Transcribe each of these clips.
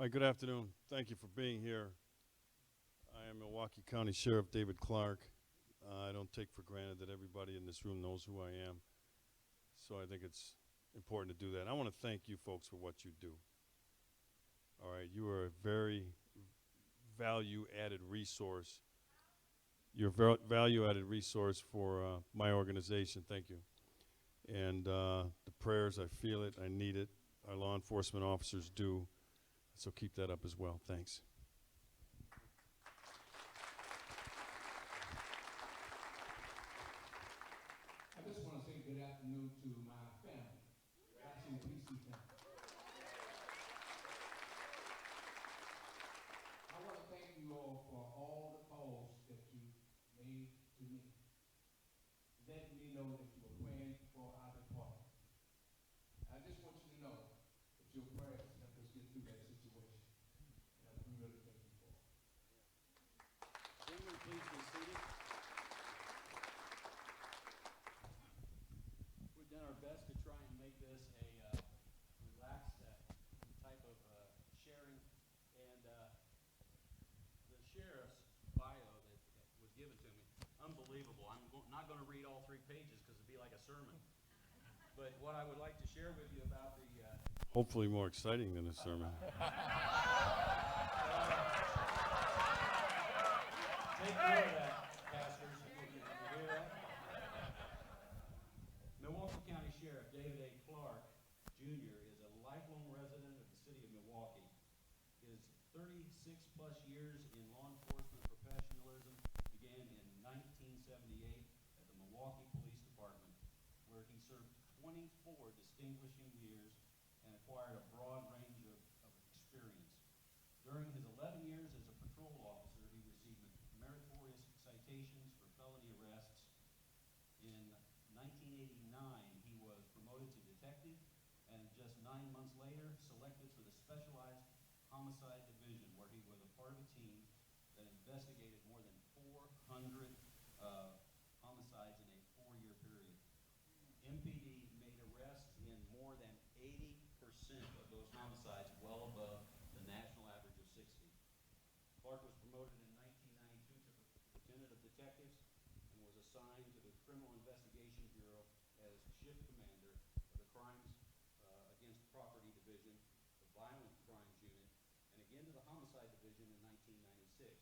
Hi, good afternoon. Thank you for being here. I am Milwaukee County Sheriff David Clarke. I don't take for granted that everybody in this room knows who I am, so I think it's important to do that. I want to thank you folks for what you do. All right, you are a very value-added resource. You're a value-added resource for my organization. Thank you. And the prayers, I feel it, I need it. Our law enforcement officers do. So keep that up as well. Thanks. I just want to say good afternoon to my family, ICPC family. I want to thank you all for all the calls that you made to me, letting me know that you were praying for our department. I just want you to know that your prayers helped us get through that situation. And we really thank you for it. Gentlemen, please be seated. We've done our best to try and make this a relaxed type of sharing. And the sheriff's bio that was given to me, unbelievable. I'm not going to read all 3 pages because it'd be like a sermon. But what I would like to share with you about the... Hopefully more exciting than a sermon. Take care of that, pastors. You hear that? Milwaukee County Sheriff David A. Clarke, Jr. is a lifelong resident of the city of Milwaukee. His 36-plus years in law enforcement professionalism began in 1978 at the Milwaukee Police Department, where he served 24 distinguishing years and acquired a broad range of experience. During his 11 years as a patrol officer, he received meritorious citations for felony arrests. In 1989, he was promoted to detective, and just 9 months later, selected for the Specialized Homicide Division, where he was a part of a team that investigated more than 400 homicides in a 4-year period. MPD made arrests in more than 80% of those homicides, well above the national average of 60. Clarke was promoted in 1992 to Lieutenant of Detectives and was assigned to the Criminal Investigation Bureau as shift commander of the Crimes Against Property Division, the Violent Crimes Unit, and again to the Homicide Division in 1996.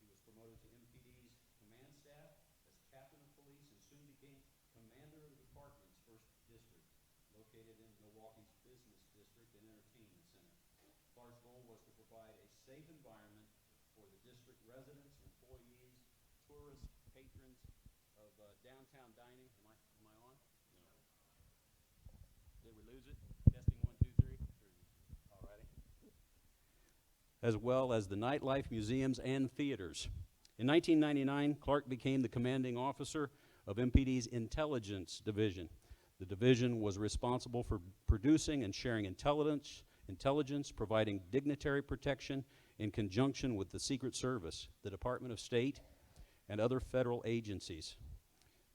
He was promoted to MPD's command staff as captain of police and soon became commander of the department's 1st district, located in Milwaukee's business district and entertainment center. Clarke's goal was to provide a safe environment for the district residents, employees, tourists, patrons of downtown dining. Am I on? No. Did we lose it? Testing 1, 2, 3. Alrighty. As well as the nightlife, museums, and theaters. In 1999, Clarke became the commanding officer of MPD's Intelligence Division. The division was responsible for producing and sharing intelligence, providing dignitary protection in conjunction with the Secret Service, the Department of State, and other federal agencies.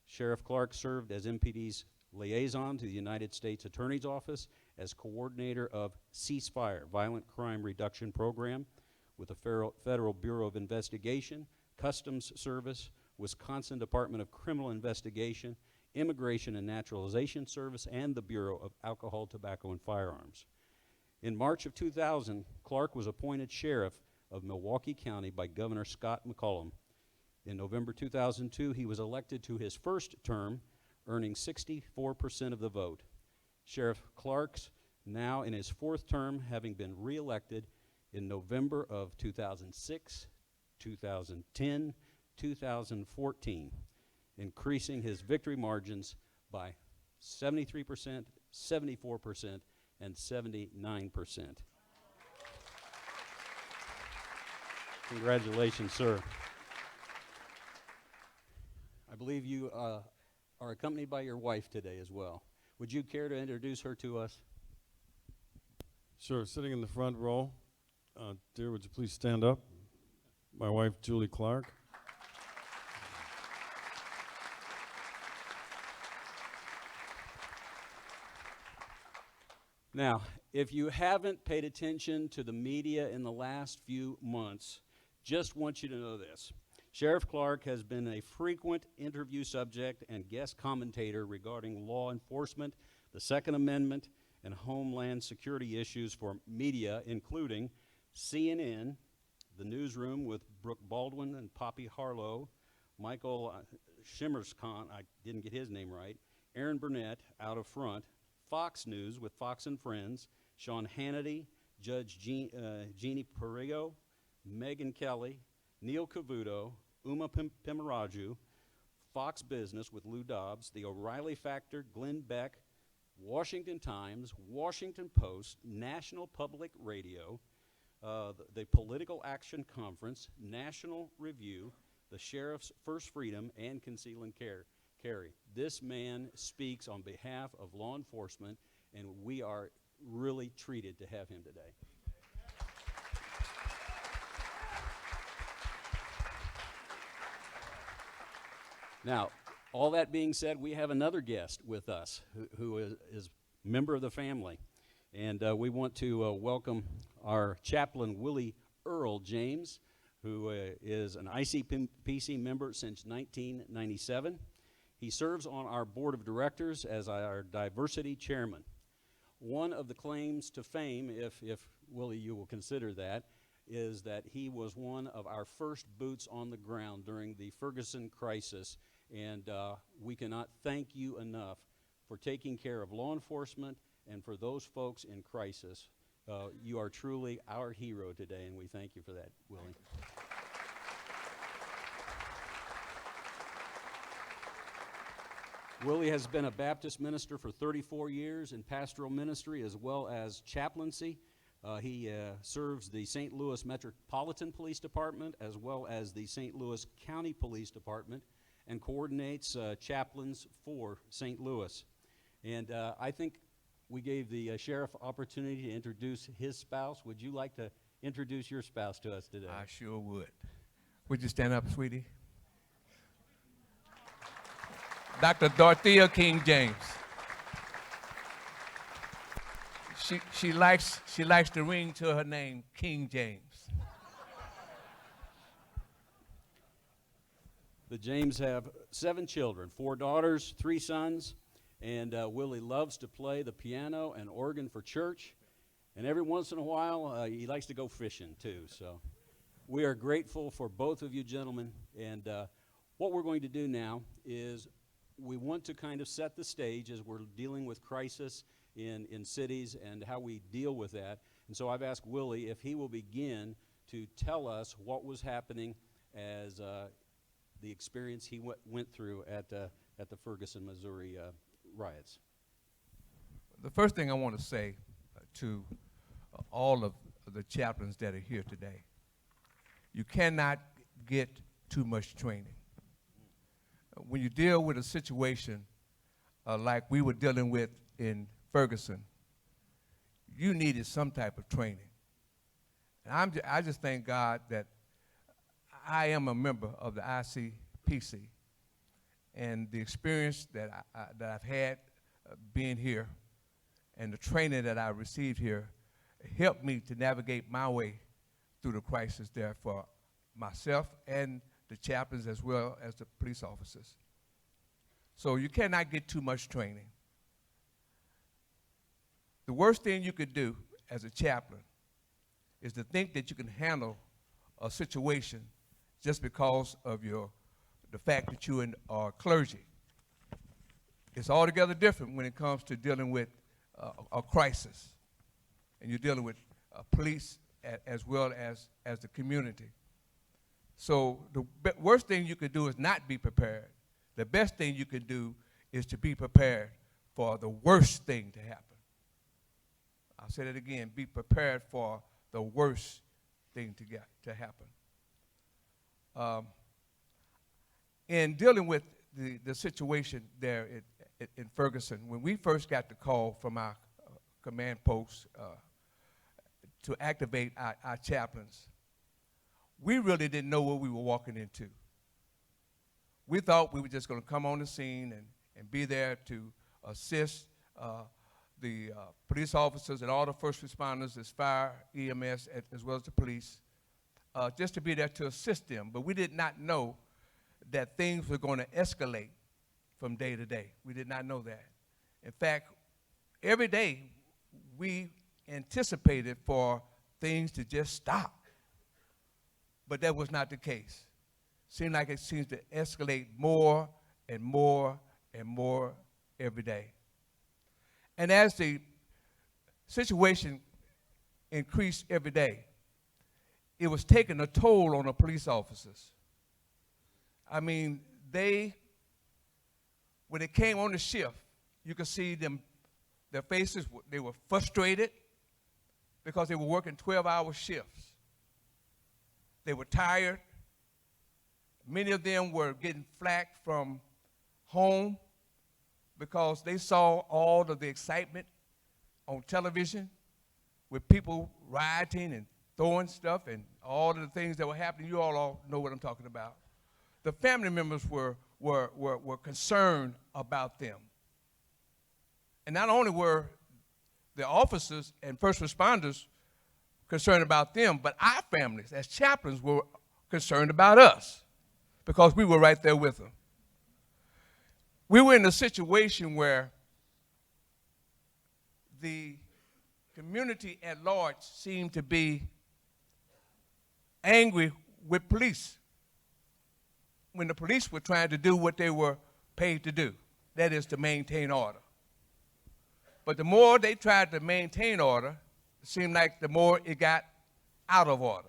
Sheriff Clarke served as MPD's liaison to the United States Attorney's Office as coordinator of Ceasefire, Violent Crime Reduction Program, with the Federal Bureau of Investigation, Customs Service, Wisconsin Department of Criminal Investigation, Immigration and Naturalization Service, and the Bureau of Alcohol, Tobacco, and Firearms. In March of 2000, Clarke was appointed sheriff of Milwaukee County by Governor Scott McCollum. In November 2002, he was elected to his 1st term, earning 64% of the vote. Sheriff Clarke's now in his 4th term, having been re-elected in November of 2006, 2010, 2014, increasing his victory margins by 73%, 74%, and 79%. Congratulations, sir. I believe you are accompanied by your wife today as well. Would you care to introduce her to us? Sure, sitting in the front row. Dear, would you please stand up? My wife, Julie Clarke. Now, if you haven't paid attention to the media in the last few months, just want you to know this. Sheriff Clarke has been a frequent interview subject and guest commentator regarding law enforcement, the Second Amendment, and homeland security issues for media, including CNN, The Newsroom with Brooke Baldwin and Poppy Harlow, Michael Shimmerscon, I didn't get his name right, Aaron Burnett, Out of Front, Fox News with Fox and Friends, Sean Hannity, Judge Jeannie Perillo, Megyn Kelly, Neil Cavuto, Uma Pimaraju, Fox Business with Lou Dobbs, The O'Reilly Factor, Glenn Beck, Washington Times, Washington Post, National Public Radio, the Political Action Conference, National Review, the Sheriff's First Freedom, and Conceal and Carry. This man speaks on behalf of law enforcement, and we are really treated to have him today. Now, all that being said, we have another guest with us who is a member of the family. And we want to welcome our Chaplain Willie James, who is an ICPC member since 1997. He serves on our board of directors as our diversity chairman. One of the claims to fame, if Willie, you will consider that, is that he was one of our first boots on the ground during the Ferguson crisis, and we cannot thank you enough for taking care of law enforcement and for those folks in crisis. You are truly our hero today, and we thank you for that, Willie. Willie has been a Baptist minister for 34 years in pastoral ministry as well as chaplaincy. He serves the St. Louis Metropolitan Police Department as well as the St. Louis County Police Department and coordinates chaplains for St. Louis. And I think we gave the sheriff opportunity to introduce his spouse. Would you like to introduce your spouse to us today? I sure would. Would you stand up, sweetie? Dr. Dorothea King James. She likes the ring to her name, King James. The James have 7 children, 4 daughters, 3 sons, and Willie loves to play the piano and organ for church, and every once in a while he likes to go fishing too. So we are grateful for both of you gentlemen, and what we're going to do now is we want to kind of set the stage as we're dealing with crisis in cities and how we deal with that. And so I've asked Willie if he will begin to tell us what was happening as the experience he went through at the Ferguson, Missouri riots. The first thing I want to say to all of the chaplains that are here today, you cannot get too much training. When you deal with a situation like we were dealing with in Ferguson, you needed some type of training. And I just thank God that I am a member of the ICPC, and the experience that I've had being here and the training that I received here helped me to navigate my way through the crisis there for myself and the chaplains as well as the police officers. So you cannot get too much training. The worst thing you could do as a chaplain is to think that you can handle a situation just because of the fact that you are clergy. It's altogether different when it comes to dealing with a crisis, and you're dealing with police as well as the community. So the worst thing you could do is not be prepared. The best thing you could do is to be prepared for the worst thing to happen. I'll say that again, be prepared for the worst thing to happen. In dealing with the situation there in Ferguson, when we first got the call from our command post to activate our chaplains, we really didn't know what we were walking into. We thought we were just going to come on the scene and be there to assist the police officers and all the first responders, as fire, EMS, as well as the police, just to be there to assist them. But we did not know that things were going to escalate from day to day. We did not know that. In fact, every day we anticipated for things to just stop. But that was not the case. Seemed like it seems to escalate more and more and more every day. And as the situation increased every day, it was taking a toll on the police officers. I mean, when it came on the shift, you could see them, their faces, they were frustrated because they were working 12-hour shifts. They were tired. Many of them were getting flack from home because they saw all of the excitement on television with people rioting and throwing stuff and all of the things that were happening. You all know what I'm talking about. The family members were concerned about them. And not only were the officers and first responders concerned about them, but our families as chaplains were concerned about us because we were right there with them. We were in a situation where the community at large seemed to be angry with police when the police were trying to do what they were paid to do, that is to maintain order. But the more they tried to maintain order, it seemed like the more it got out of order.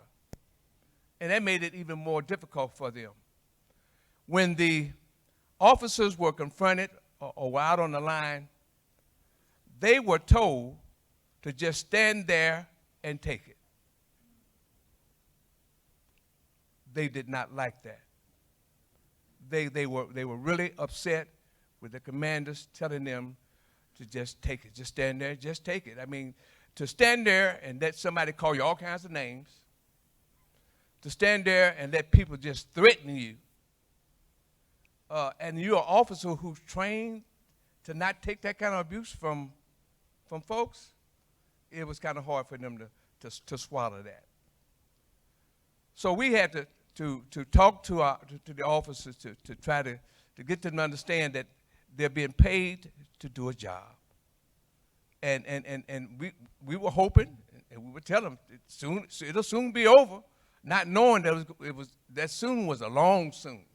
And that made it even more difficult for them. When the officers were confronted or were out on the line, they were told to just stand there and take it. They did not like that. They were really upset with the commanders telling them to just take it, just stand there, just take it. I mean, to stand there and let somebody call you all kinds of names, to stand there and let people just threaten you, and you're an officer who's trained to not take that kind of abuse from folks, it was kind of hard for them to swallow that. So we had to talk to the officers to try to get them to understand that they're being paid to do a job. And we were hoping, and we would tell them it'll soon be over, not knowing that that soon was a long soon.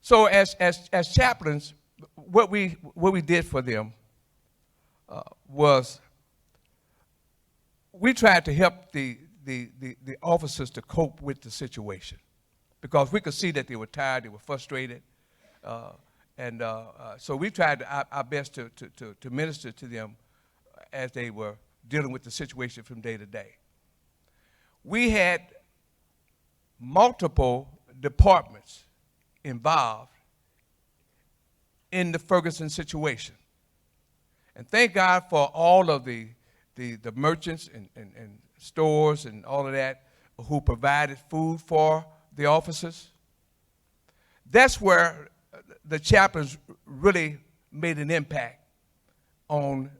So as chaplains, what we did for them was we tried to help the officers to cope with the situation because we could see that they were tired, they were frustrated, so we tried our best to minister to them as they were dealing with the situation from day to day. We had multiple departments involved in the Ferguson situation. And thank God for all of the merchants and stores and all of that who provided food for the officers. That's where the chaplains really made an impact on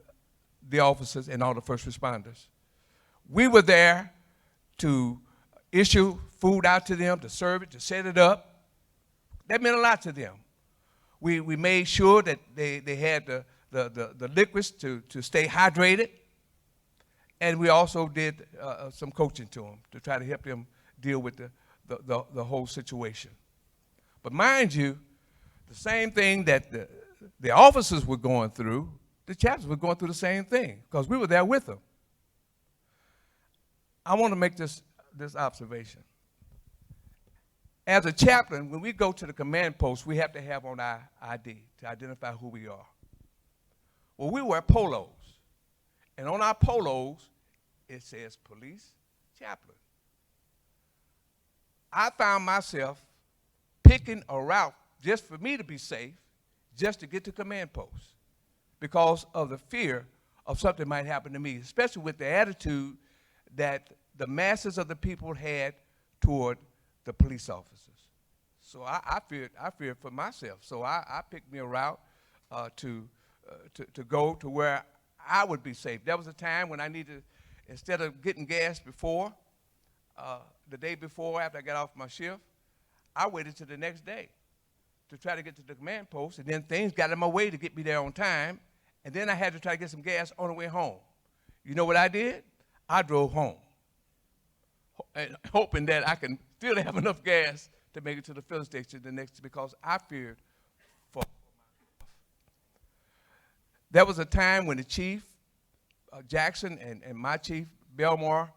the officers and all the first responders. We were there to issue food out to them, to serve it, to set it up. That meant a lot to them. We made sure that they had the liquids to stay hydrated. And we also did some coaching to them to try to help them deal with the whole situation. But mind you, the same thing that the officers were going through, the chaplains were going through the same thing because we were there with them. I want to make this observation. As a chaplain, when we go to the command post, we have to have on our ID to identify who we are. Well, we wear polos. And on our polos, it says police chaplain. I found myself picking a route just for me to be safe, just to get to command post because of the fear of something might happen to me, especially with the attitude that the masses of the people had toward the police officers. So I feared for myself. So I picked me a route to go to where I would be safe. There was a time when I needed, instead of getting gas before, the day before after I got off my shift, I waited till the next day to try to get to the command post, and then things got in my way to get me there on time, and then I had to try to get some gas on the way home. You know what I did? I drove home, hoping that I can still have enough gas to make it to the filling station the next, because I feared for myself. There was a time when the chief, Jackson, and my chief, Belmore,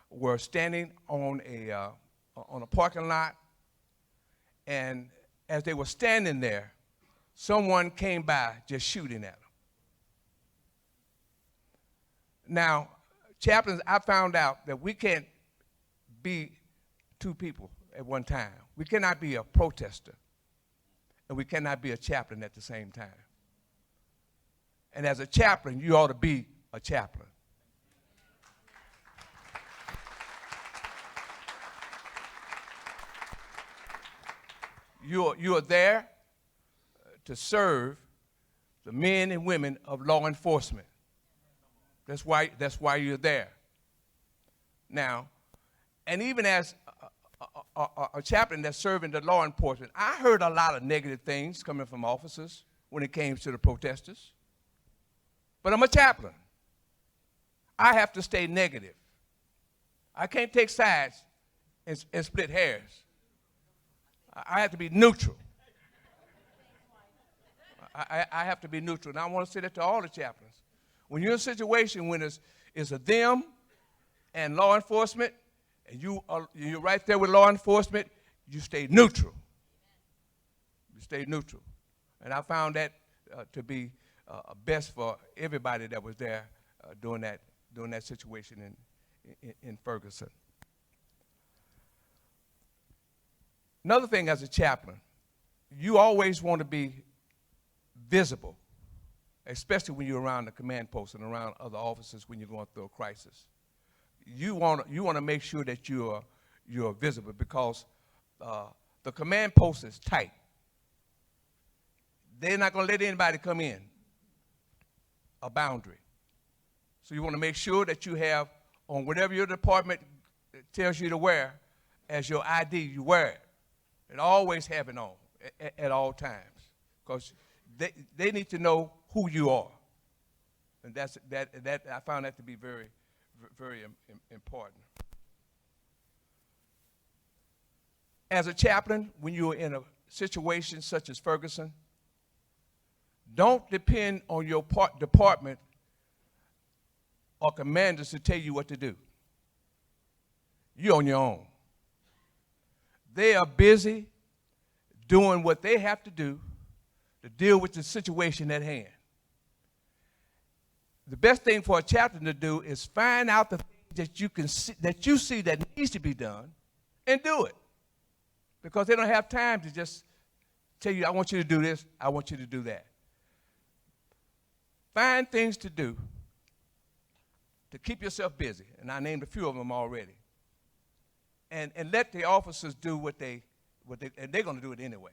were standing on a parking lot, and as they were standing there, someone came by just shooting at them. Now, chaplains, I found out that we can't be two people at one time. We cannot be a protester, and we cannot be a chaplain at the same time. And as a chaplain, you ought to be a chaplain. You are there to serve the men and women of law enforcement. That's why you're there. Now, and even as a chaplain that's serving the law enforcement, I heard a lot of negative things coming from officers when it came to the protesters. But I'm a chaplain. I have to stay negative. I can't take sides and split hairs. I have to be neutral. I have to be neutral. And I want to say that to all the chaplains. When you're in a situation when it's a them and law enforcement, and you're right there with law enforcement, you stay neutral. You stay neutral. And I found that to be best for everybody that was there during that situation in Ferguson. Another thing as a chaplain, you always want to be visible, especially when you're around the command post and around other officers when you're going through a crisis. You want to make sure that you're visible, because the command post is tight. They're not going to let anybody come in a boundary. So you want to make sure that you have on whatever your department tells you to wear as your ID, you wear it. And always have it on at all times, because they need to know who you are. And that I found that to be very, very important. As a chaplain, when you're in a situation such as Ferguson, don't depend on your department or commanders to tell you what to do. You're on your own. They are busy doing what they have to do to deal with the situation at hand. The best thing for a chaplain to do is find out the things that you see that needs to be done and do it. Because they don't have time to just tell you, I want you to do this, I want you to do that. Find things to do to keep yourself busy, and I named a few of them already. And let the officers do what they and they're going to do it anyway,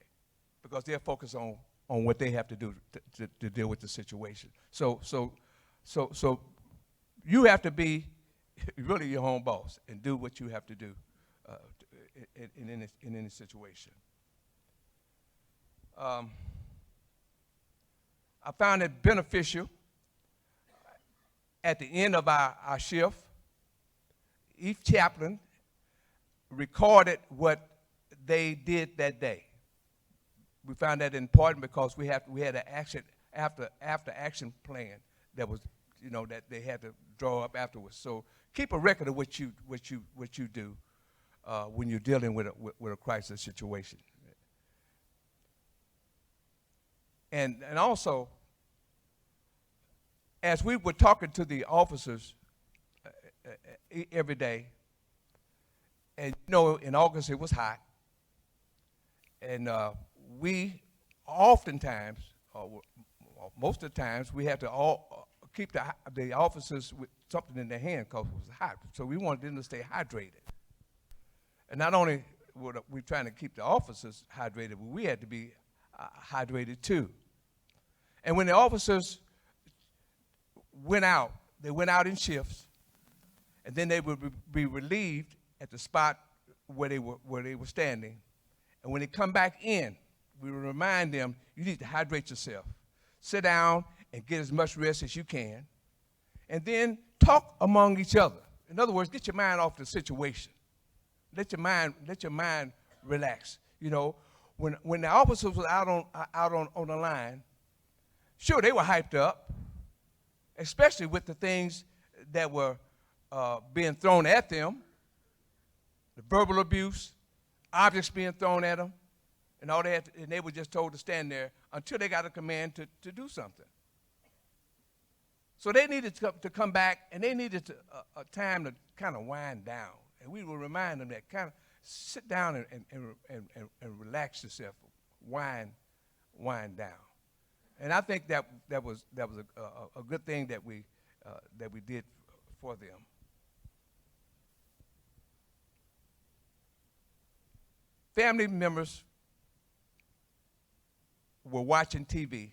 because they're focused on what they have to do to deal with the situation. So you have to be really your own boss and do what you have to do in any situation. I found it beneficial at the end of our shift, each chaplain recorded what they did that day. We found that important because we had an action after action plan that was, that they had to draw up afterwards. So keep a record of what you do when you're dealing with a crisis situation. And also, as we were talking to the officers every day, and in August it was hot, and we oftentimes, most of the times, we had to keep the officers with something in their hand because it was hot. So we wanted them to stay hydrated. And not only we're trying to keep the officers hydrated, but we had to be hydrated too. And when the officers went out, they went out in shifts, and then they would be relieved at the spot where they were standing. And when they come back in, we would remind them, you need to hydrate yourself. Sit down and get as much rest as you can, and then talk among each other. In other words, get your mind off the situation. Let your mind relax. You know, when the officers were out on the line, sure, they were hyped up, especially with the things that were being thrown at them, the verbal abuse, objects being thrown at them, and all that, and they were just told to stand there until they got a command to do something. So they needed to come back, and they needed a time to kind of wind down. And we will remind them that kind of sit down and relax yourself, wind down. And I think that was a good thing that we did for them. Family members were watching TV,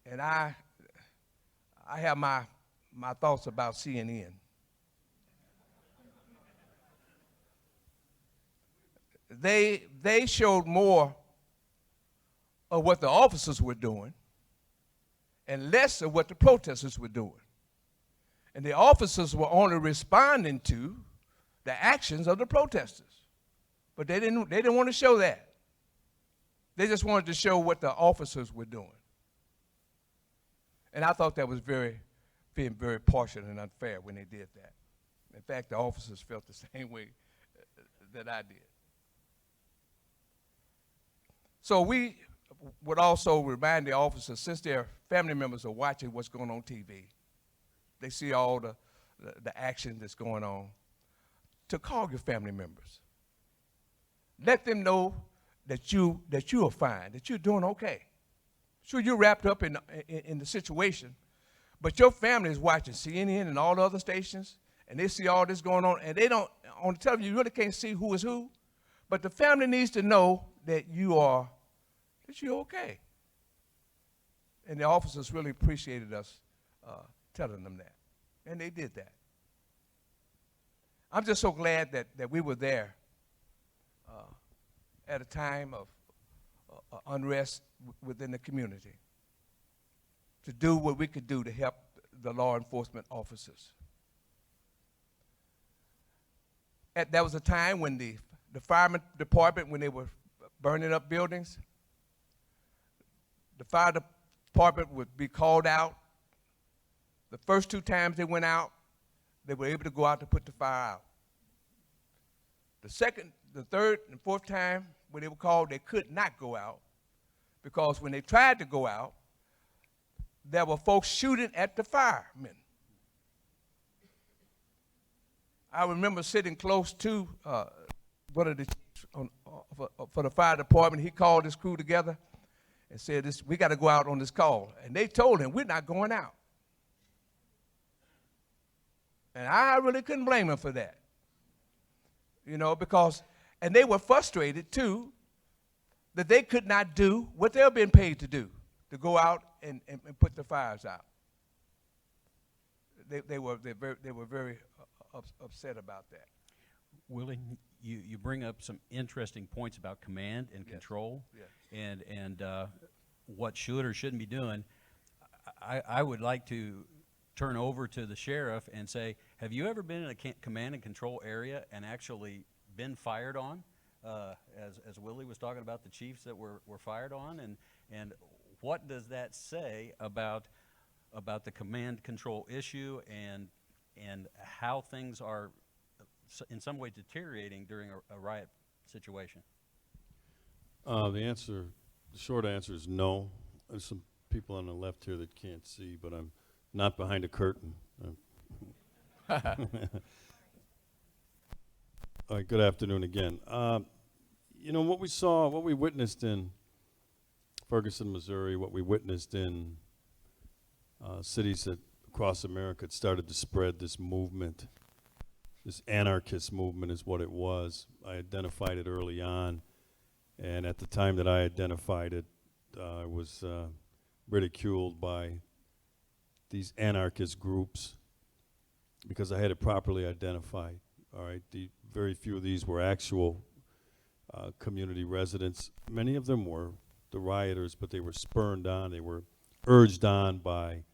and I have my thoughts about CNN. They showed more of what the officers were doing and less of what the protesters were doing. And the officers were only responding to the actions of the protesters. But they didn't want to show that. They just wanted to show what the officers were doing. And I thought that was being very partial and unfair when they did that. In fact, the officers felt the same way that I did. So we would also remind the officers, since their family members are watching what's going on TV, they see all the action that's going on, to call your family members. Let them know that you are fine, that you're doing okay. Sure, you're wrapped up in the situation, but your family is watching CNN and all the other stations, and they see all this going on, and they don't, on the television, you really can't see who is who, but the family needs to know that you're okay. And the officers really appreciated us telling them that, and they did that. I'm just so glad that we were there at a time of unrest within the community to do what we could do to help the law enforcement officers. That was a time when the fire department, when they were burning up buildings, the fire department would be called out. The first 2 times they went out, they were able to go out to put the fire out. The second, the third, and fourth time when they were called, they could not go out because when they tried to go out, there were folks shooting at the firemen. I remember sitting close to one of the chiefs for the fire department. He called his crew together and said, we got to go out on this call. And they told him, we're not going out. And I really couldn't blame him for that. You know, because, and they were frustrated too, that they could not do what they were being paid to do, to go out and put the fires out. They were very upset about that. Willie, you bring up some interesting points about command and control, and what should or shouldn't be doing. I would like to turn over to the sheriff and say, have you ever been in a command and control area and actually been fired on? As Willie was talking about the chiefs that were fired on, and what does that say about the command control issue and how things are in some way deteriorating during a riot situation? The short answer is no. There's some people on the left here that can't see, but I'm not behind a curtain. All right, good afternoon again. You know, what we witnessed in Ferguson, Missouri, what we witnessed in cities across America, it started to spread this movement this anarchist movement is what it was. I identified it early on, and at the time that I identified it, I was ridiculed by these anarchist groups because I had it properly identified. All right, very few of these were actual community residents. Many of them were the rioters, but they were spurned on, they were urged on by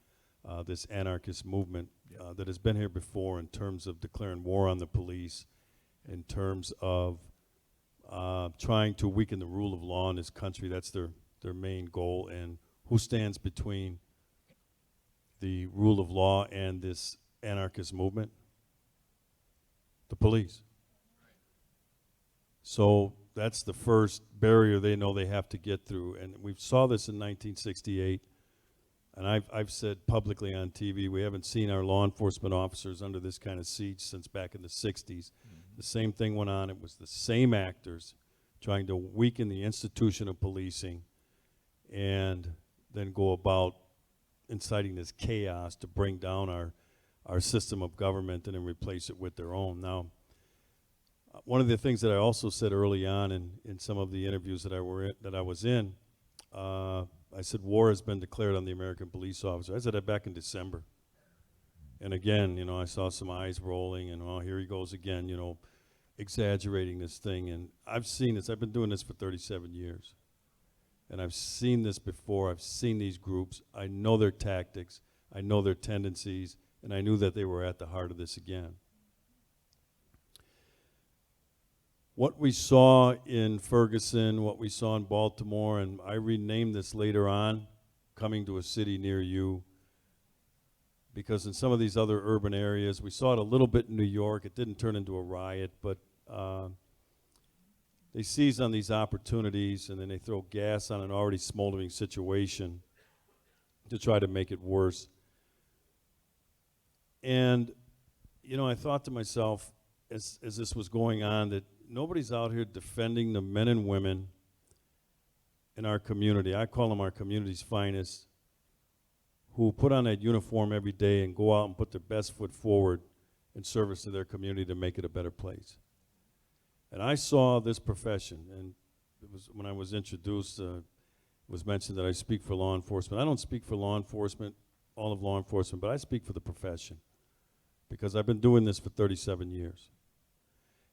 this anarchist movement that has been here before in terms of declaring war on the police, in terms of trying to weaken the rule of law in this country. That's their main goal. And who stands between the rule of law and this anarchist movement? The police. So that's the first barrier they know they have to get through. And we saw this in 1968. And I've said publicly on TV, we haven't seen our law enforcement officers under this kind of siege since back in the 60s. Mm-hmm. The same thing went on. It was the same actors trying to weaken the institution of policing and then go about inciting this chaos to bring down our system of government and then replace it with their own. Now, one of the things that I also said early on in some of the interviews that I was in, I said war has been declared on the American police officer. I said that back in December. And again, you know, I saw some eyes rolling and, oh, here he goes again, you know, exaggerating this thing. And I've seen this. I've been doing this for 37 years. And I've seen this before. I've seen these groups. I know their tactics. I know their tendencies. And I knew that they were at the heart of this again. What we saw in Ferguson, what we saw in Baltimore, and I renamed this later on, coming to a city near you, because in some of these other urban areas, we saw it a little bit in New York. It didn't turn into a riot, but they seize on these opportunities and then they throw gas on an already smoldering situation to try to make it worse. And, you know, I thought to myself, as this was going on, that nobody's out here defending the men and women in our community. I call them our community's finest, who put on that uniform every day and go out and put their best foot forward in service to their community to make it a better place. And I saw this profession, and it was when I was introduced, it was mentioned that I speak for law enforcement. I don't speak for law enforcement, all of law enforcement, but I speak for the profession because I've been doing this for 37 years.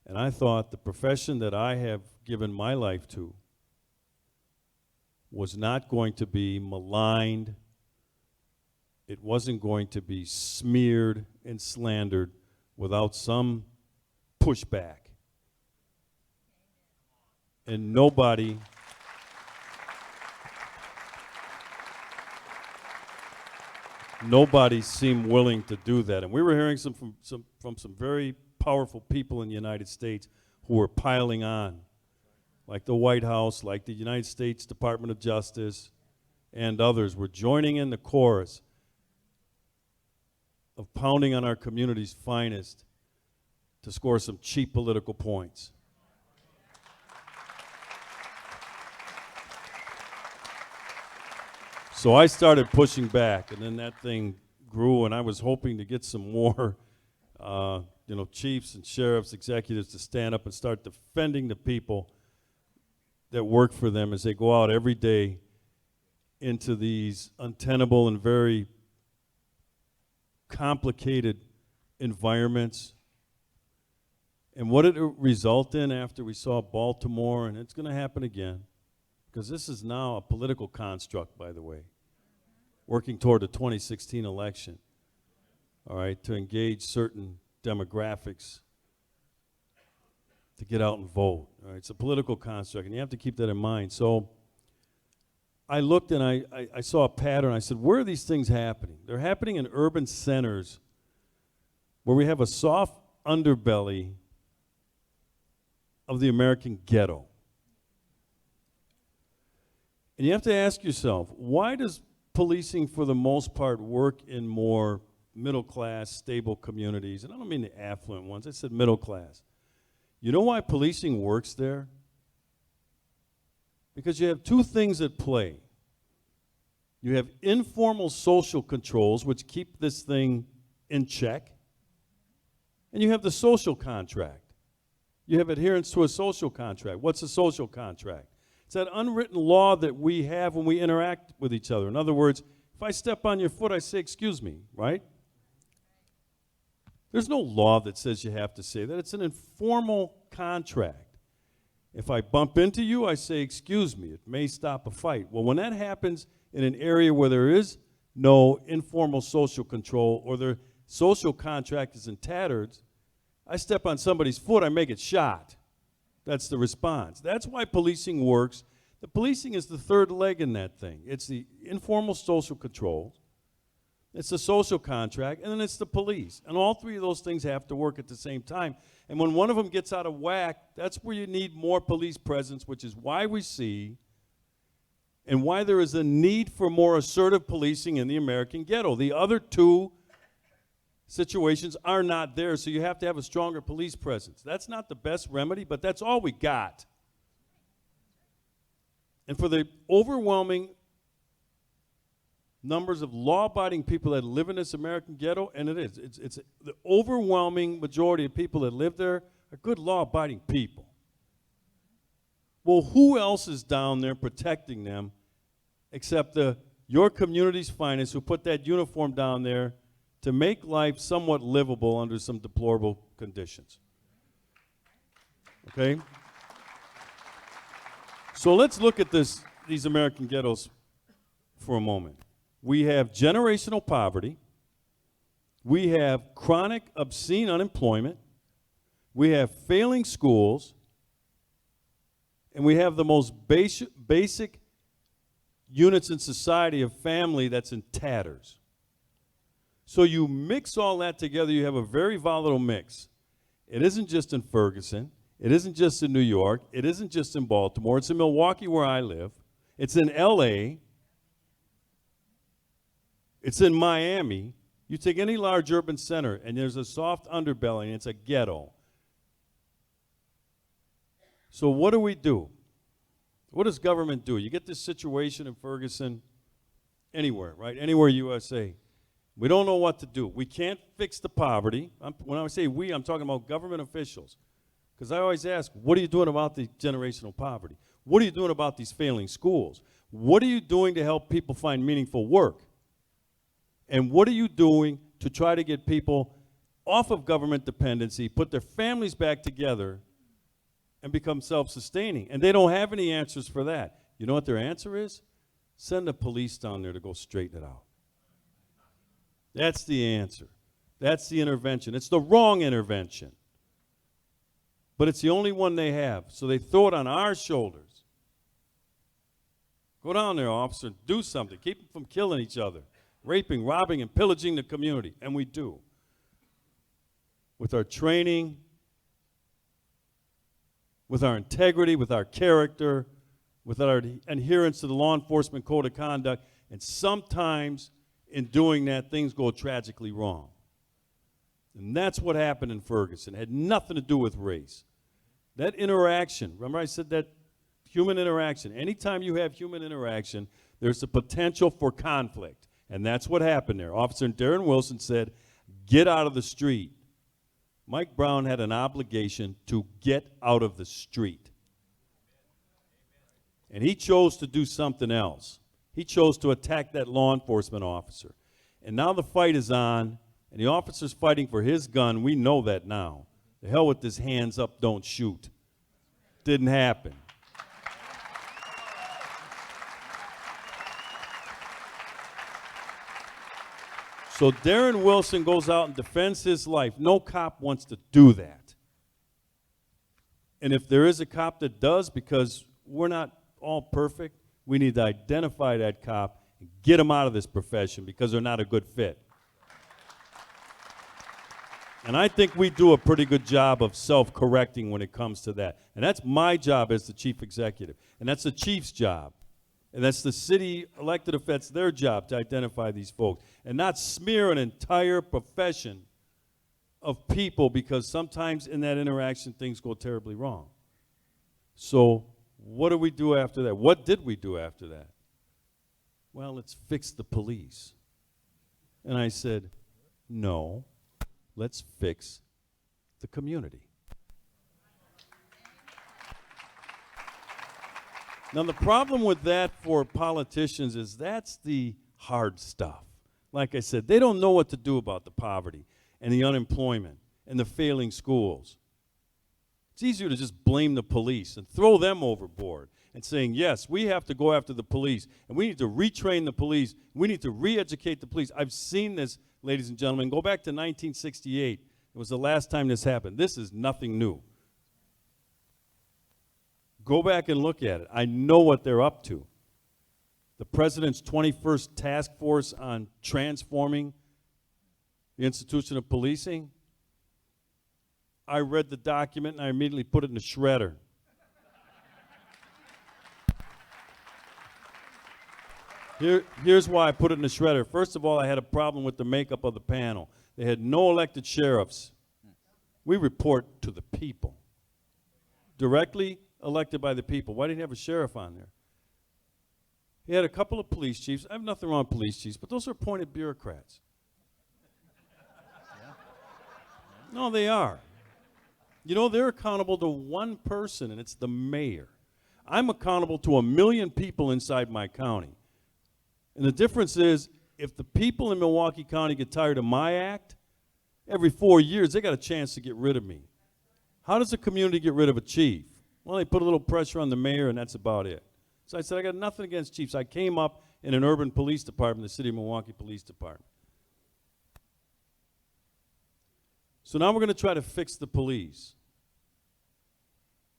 And I thought the profession that I have given my life to was not going to be maligned. It wasn't going to be smeared and slandered without some pushback. And nobody seemed willing to do that. And we were hearing from some very powerful people in the United States who were piling on, like the White House, like the United States Department of Justice, and others were joining in the chorus of pounding on our community's finest to score some cheap political points. So I started pushing back, and then that thing grew, and I was hoping to get some more chiefs and sheriffs, executives to stand up and start defending the people that work for them as they go out every day into these untenable and very complicated environments. And what did it result in after we saw Baltimore, and it's going to happen again, because this is now a political construct, by the way, working toward the 2016 election, all right, to engage certain demographics to get out and vote. All right, it's a political construct, and you have to keep that in mind. So I looked and I saw a pattern. I said, where are these things happening? They're happening in urban centers where we have a soft underbelly of the American ghetto. And you have to ask yourself, why does policing for the most part work in more middle-class, stable communities? And I don't mean the affluent ones, I said middle class. You know why policing works there? Because you have two things at play. You have informal social controls, which keep this thing in check. And you have the social contract. You have adherence to a social contract. What's a social contract? It's that unwritten law that we have when we interact with each other. In other words, if I step on your foot, I say, excuse me, right? There's no law that says you have to say that. It's an informal contract. If I bump into you, I say, excuse me. It may stop a fight. Well, when that happens in an area where there is no informal social control or their social contract is in tatters, I step on somebody's foot, I may get shot. That's the response. That's why policing works. The policing is the third leg in that thing. It's the informal social control, it's the social contract, and then it's the police. And all three of those things have to work at the same time. And when one of them gets out of whack, that's where you need more police presence, which is why we see and why there is a need for more assertive policing in the American ghetto. The other two situations are not there, so you have to have a stronger police presence. That's not the best remedy, but that's all we got. And for the overwhelming numbers of law-abiding people that live in this American ghetto, and it's the overwhelming majority of people that live there are good law-abiding people. Well, who else is down there protecting them except your community's finest who put that uniform down there to make life somewhat livable under some deplorable conditions? Okay? So let's look at these American ghettos for a moment. We have generational poverty. We have chronic, obscene unemployment. We have failing schools. And we have the most basic units in society of family that's in tatters. So you mix all that together, you have a very volatile mix. It isn't just in Ferguson. It isn't just in New York. It isn't just in Baltimore. It's in Milwaukee, where I live. It's in LA. It's in Miami. You take any large urban center, and there's a soft underbelly, and it's a ghetto. So what do we do? What does government do? You get this situation in Ferguson, anywhere, right? Anywhere USA. We don't know what to do. We can't fix the poverty. When I say we, I'm talking about government officials. Because I always ask, what are you doing about the generational poverty? What are you doing about these failing schools? What are you doing to help people find meaningful work? And what are you doing to try to get people off of government dependency, put their families back together, and become self-sustaining? And they don't have any answers for that. You know what their answer is? Send the police down there to go straighten it out. That's the answer. That's the intervention. It's the wrong intervention. But it's the only one they have. So they throw it on our shoulders. Go down there, officer, do something. Keep them from killing each other, raping, robbing, and pillaging the community. And we do. With our training, with our integrity, with our character, with our adherence to the law enforcement code of conduct. And sometimes in doing that, things go tragically wrong. And that's what happened in Ferguson. It had nothing to do with race. That interaction, remember I said that human interaction. Anytime you have human interaction, there's a potential for conflict. And that's what happened there. Officer Darren Wilson said, get out of the street. Mike Brown had an obligation to get out of the street. And he chose to do something else. He chose to attack that law enforcement officer. And now the fight is on. And the officer's fighting for his gun. We know that now. The hell with this hands up, don't shoot. Didn't happen. So Darren Wilson goes out and defends his life. No cop wants to do that. And if there is a cop that does, because we're not all perfect, we need to identify that cop and get him out of this profession because they're not a good fit. And I think we do a pretty good job of self-correcting when it comes to that. And that's my job as the chief executive. And that's the chief's job. And that's the city elected officials, their job to identify these folks. And not smear an entire profession of people because sometimes in that interaction things go terribly wrong. So what do we do after that? What did we do after that? Well, let's fix the police. And I said, no. Let's fix the community. Now, the problem with that for politicians is that's the hard stuff. Like I said, they don't know what to do about the poverty and the unemployment and the failing schools. It's easier to just blame the police and throw them overboard and saying, yes, we have to go after the police, and we need to retrain the police, we need to re-educate the police. I've seen this, ladies and gentlemen. Go back to 1968. It was the last time this happened. This is nothing new. Go back and look at it. I know what they're up to. The President's 21st Task Force on Transforming the Institution of Policing. I read the document and I immediately put it in the shredder. Here's why I put it in the shredder. First of all, I had a problem with the makeup of the panel. They had no elected sheriffs. We report to the people. Directly elected by the people. Why didn't you have a sheriff on there? He had a couple of police chiefs. I have nothing wrong with police chiefs, but those are appointed bureaucrats. No, they are. You know, they're accountable to one person, and it's the mayor. I'm accountable to 1 million people inside my county. And the difference is, if the people in Milwaukee County get tired of my act, every 4 years they got a chance to get rid of me. How does a community get rid of a chief? Well, they put a little pressure on the mayor, and that's about it. So I said, I got nothing against chiefs. I came up in an urban police department, the City of Milwaukee Police Department. So now we're going to try to fix the police.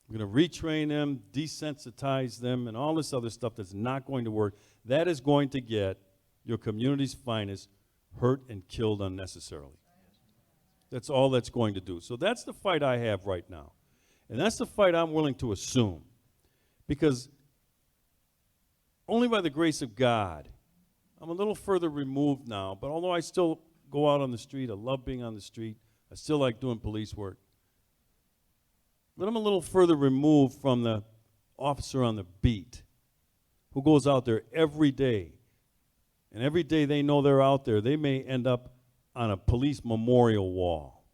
We're going to retrain them, desensitize them, and all this other stuff that's not going to work. That is going to get your community's finest hurt and killed unnecessarily. That's all that's going to do. So that's the fight I have right now. And that's the fight I'm willing to assume. Because only by the grace of God, I'm a little further removed now, but although I still go out on the street, I love being on the street, I still like doing police work. But I'm a little further removed from the officer on the beat who goes out there every day. And every day they know they're out there, they may end up on a police memorial wall.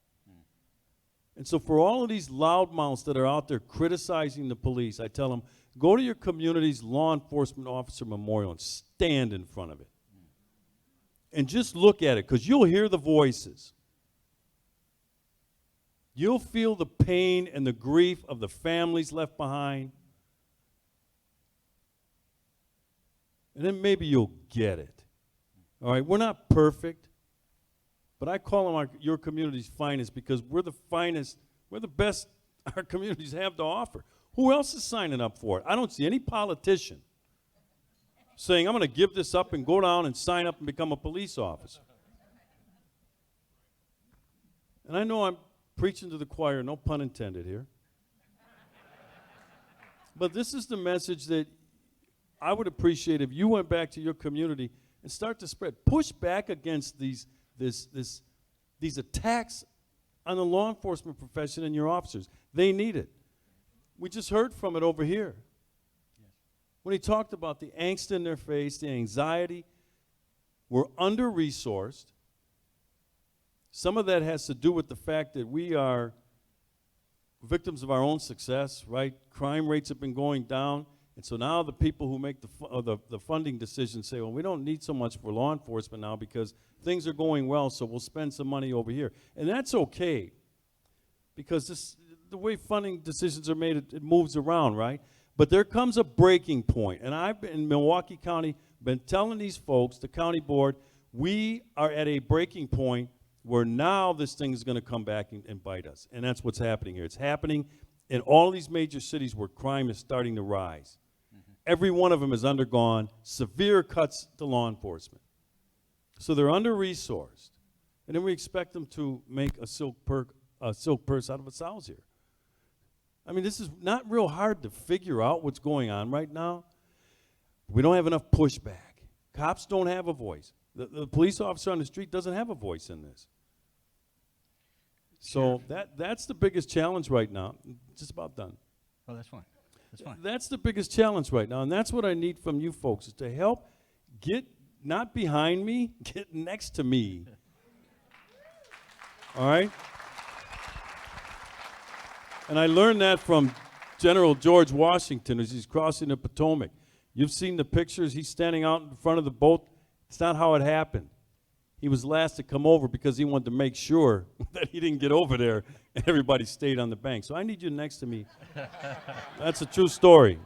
And so for all of these loudmouths that are out there criticizing the police, I tell them, go to your community's law enforcement officer memorial and stand in front of it. And just look at it, because you'll hear the voices. You'll feel the pain and the grief of the families left behind. And then maybe you'll get it. All right, we're not perfect, but I call them your community's finest because we're the finest, we're the best our communities have to offer. Who else is signing up for it? I don't see any politician saying, I'm going to give this up and go down and sign up and become a police officer. And I know I'm preaching to the choir, no pun intended here. But this is the message that I would appreciate if you went back to your community and start to spread. Push back against these attacks on the law enforcement profession and your officers. They need it. We just heard from it over here. When he talked about the angst in their face, the anxiety, we're under-resourced. Some of that has to do with the fact that we are victims of our own success, right? Crime rates have been going down. And so now the people who make the funding decisions say, well, we don't need so much for law enforcement now because things are going well, so we'll spend some money over here. And that's okay, because the way funding decisions are made, it moves around, right? But there comes a breaking point. And I've been in Milwaukee County, been telling these folks, the county board, we are at a breaking point where now this thing is going to come back and bite us. And that's what's happening here. It's happening in all these major cities where crime is starting to rise. Every one of them has undergone severe cuts to law enforcement. So they're under-resourced. And then we expect them to make a silk purse out of a sow's ear. I mean, this is not real hard to figure out what's going on right now. We don't have enough pushback. Cops don't have a voice. The police officer on the street doesn't have a voice in this. So that's the biggest challenge right now. Just about done. Oh, that's fine. That's fine. That's the biggest challenge right now, and that's what I need from you folks, is to help get not behind me, get next to me. All right? And I learned that from General George Washington as he's crossing the Potomac. You've seen the pictures. He's standing out in front of the boat. It's not how it happened. He was last to come over because he wanted to make sure that he didn't get over there and everybody stayed on the bank. So I need you next to me. That's a true story.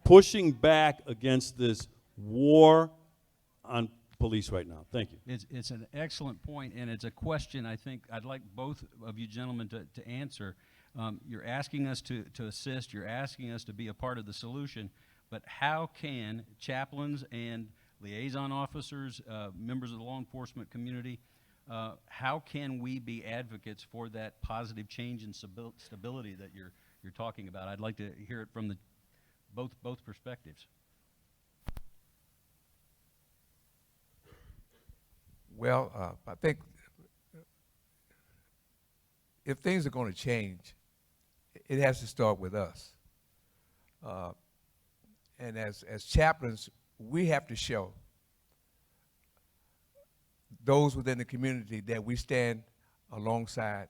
Pushing back against this war on police right now. Thank you. It's an excellent point, and it's a question I think I'd like both of you gentlemen to answer. You're asking us to assist, you're asking us to be a part of the solution, but how can chaplains and liaison officers, members of the law enforcement community, how can we be advocates for that positive change and stability that you're talking about? I'd like to hear it from the both perspectives. Well, I think if things are going to change, it has to start with us. And as chaplains, we have to show those within the community that we stand alongside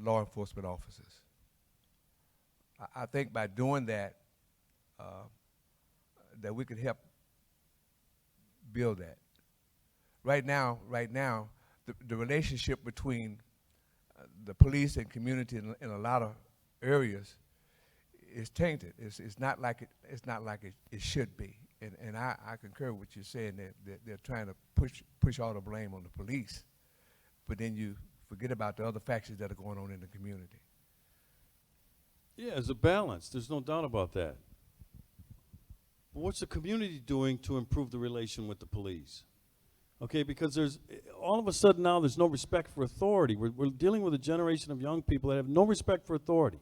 law enforcement officers. I think by doing that, that we could help build that. Right now, the relationship between the police and community in a lot of areas is tainted. It's not like it should be. And I concur with what you're saying, that they're trying to push all the blame on the police, but then you forget about the other factions that are going on in the community. Yeah, it's a balance. There's no doubt about that. But what's the community doing to improve the relation with the police? Okay, because there's, all of a sudden now there's no respect for authority. We're dealing with a generation of young people that have no respect for authority.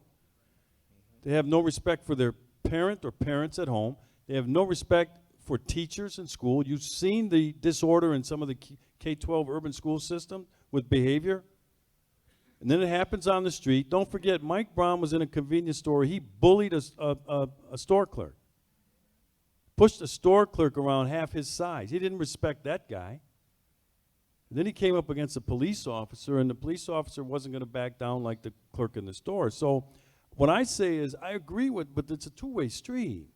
They have no respect for their parent or parents at home. They have no respect for teachers in school. You've seen the disorder in some of the K-12 urban school system with behavior. And then it happens on the street. Don't forget, Mike Brown was in a convenience store. He bullied a store clerk. Pushed a store clerk around half his size. He didn't respect that guy. And then he came up against a police officer, and the police officer wasn't going to back down like the clerk in the store. So what I say is, I agree with, but it's a two-way street.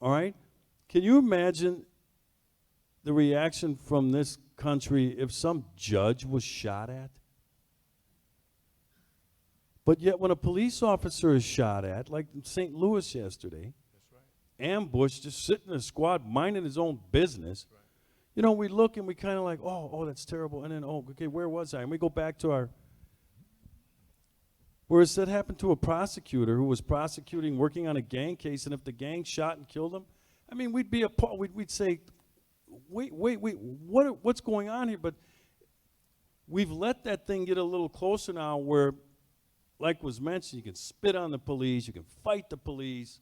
All right? Can you imagine the reaction from this country if some judge was shot at? But yet when a police officer is shot at, like in St. Louis yesterday, ambushed, just sitting in a squad, minding his own business. Right. You know, we look and we kind of like, oh, that's terrible. And then, oh, okay, where was I? And we go back to our, whereas that happened to a prosecutor who was prosecuting, working on a gang case, and if the gang shot and killed him, I mean, we'd say, wait, what's going on here? But we've let that thing get a little closer now where, like was mentioned, you can spit on the police, you can fight the police.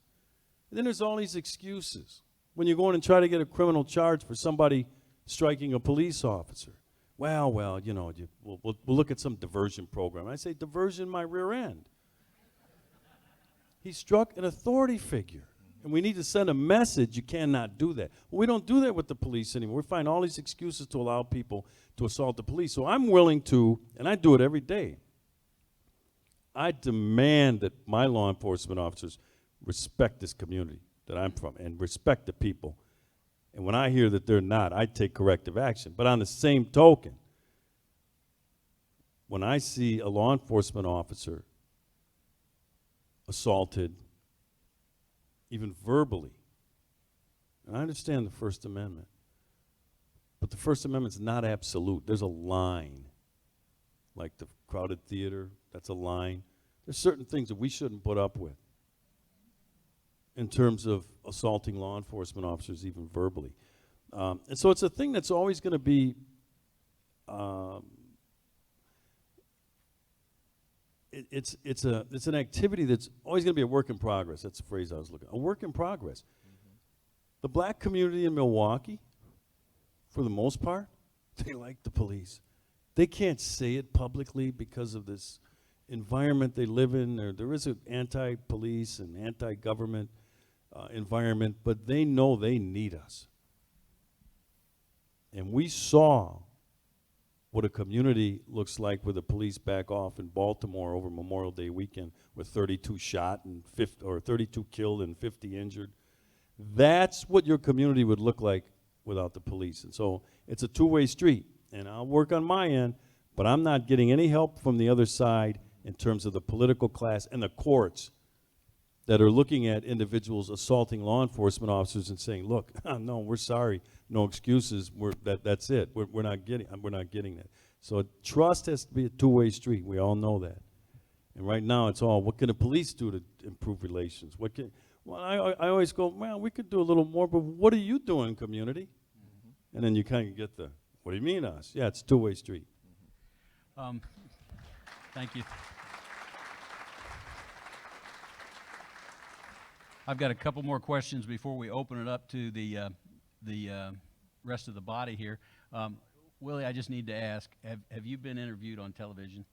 And then there's all these excuses when you go in and try to get a criminal charge for somebody striking a police officer. Well, you know, we'll look at some diversion program. And I say, diversion my rear end. He struck an authority figure. And we need to send a message, you cannot do that. Well, we don't do that with the police anymore. We find all these excuses to allow people to assault the police. So I'm willing to, and I do it every day, I demand that my law enforcement officers respect this community that I'm from and respect the people. And when I hear that they're not, I take corrective action. But on the same token, when I see a law enforcement officer assaulted, even verbally, and I understand the First Amendment, but the First Amendment's not absolute. There's a line, like the crowded theater, that's a line. There's certain things that we shouldn't put up with in terms of assaulting law enforcement officers, even verbally. And so it's a thing that's always going to be, it's an activity that's always going to be a work in progress. That's the phrase I was looking at. A work in progress. Mm-hmm. The black community in Milwaukee, for the most part, they like the police. They can't say it publicly because of this environment they live in. There is an anti-police and anti-government environment, but they know they need us. And we saw what a community looks like where the police back off in Baltimore over Memorial Day weekend with 32 shot and 50, or 32 killed and 50 injured. That's what your community would look like without the police. And so it's a two-way street. And I'll work on my end, but I'm not getting any help from the other side in terms of the political class and the courts that are looking at individuals assaulting law enforcement officers and saying, look, no, we're sorry, no excuses, that's it. We're not getting that. So trust has to be a two-way street. We all know that. And right now it's all, what can the police do to improve relations? Well, I always go, well, we could do a little more, but what are you doing, community? Mm-hmm. And then you kind of get the, what do you mean us? Yeah, it's a two-way street. Thank you. I've got a couple more questions before we open it up to the rest of the body here. Willie, I just need to ask, have you been interviewed on television?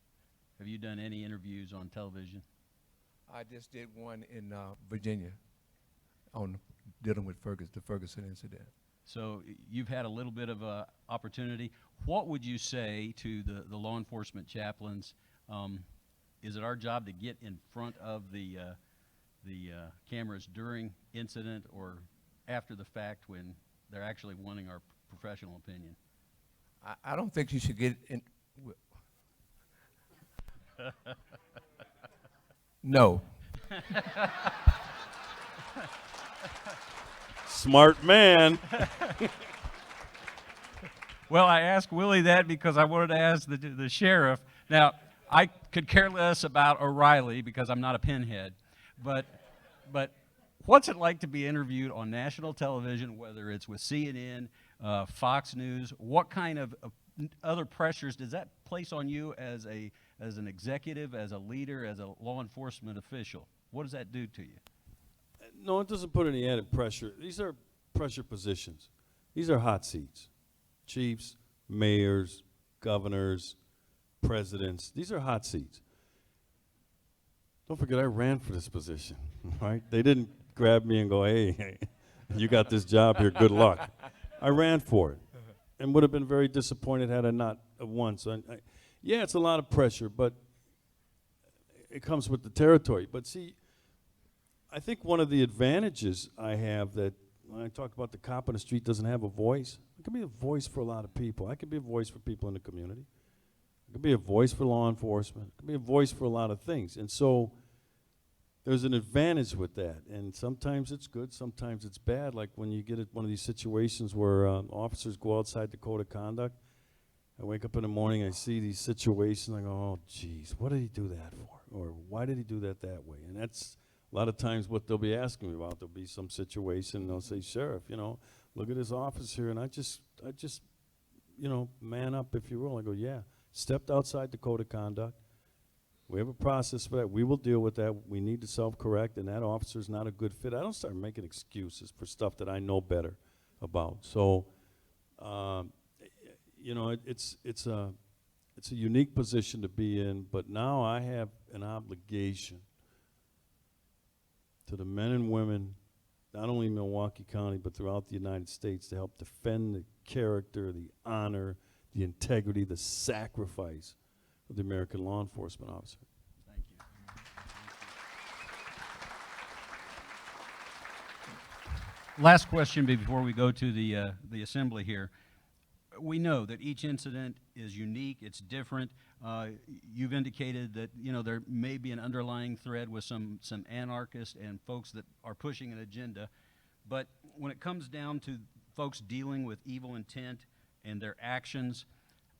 Have you done any interviews on television? I just did one in Virginia on dealing with the Ferguson incident. So you've had a little bit of a opportunity. What would you say to the law enforcement chaplains? Is it our job to get in front of the cameras during incident or after the fact when they're actually wanting our professional opinion? I don't think you should get in. No. Smart man. Well, I asked Willie that because I wanted to ask the sheriff. Now, I could care less about O'Reilly because I'm not a pinhead, but what's it like to be interviewed on national television, whether it's with CNN, Fox News? What kind of other pressures does that place on you as an executive, as a leader, as a law enforcement official? What does that do to you? No, it doesn't put any added pressure. These are pressure positions. These are hot seats. Chiefs, mayors, governors, presidents. These are hot seats. Don't forget, I ran for this position, right? They didn't grab me and go, hey, you got this job here, good luck. I ran for it and would have been very disappointed had I not won. So, yeah, it's a lot of pressure, but it comes with the territory. But see, I think one of the advantages I have that when I talk about the cop on the street doesn't have a voice, I can be a voice for a lot of people. I can be a voice for people in the community. I can be a voice for law enforcement. I can be a voice for a lot of things. And so there's an advantage with that. And sometimes it's good, sometimes it's bad. Like when you get at one of these situations where officers go outside the code of conduct. I wake up in the morning, I see these situations, I go, oh, geez, what did he do that for? Or why did he do that way? And that's a lot of times what they'll be asking me about. There'll be some situation, and they'll say, Sheriff, you know, look at this office here, and I just, you know, man up, if you will. I go, yeah, stepped outside the code of conduct. We have a process for that. We will deal with that. We need to self-correct, and that officer's not a good fit. I don't start making excuses for stuff that I know better about. So, you know, it's a unique position to be in, but now I have an obligation to the men and women, not only in Milwaukee County, but throughout the United States, to help defend the character, the honor, the integrity, the sacrifice of the American law enforcement officer. Thank you. Last question before we go to the assembly here. We know that each incident is unique, it's different. You've indicated that, you know, there may be an underlying thread with some anarchists and folks that are pushing an agenda. But when it comes down to folks dealing with evil intent and their actions,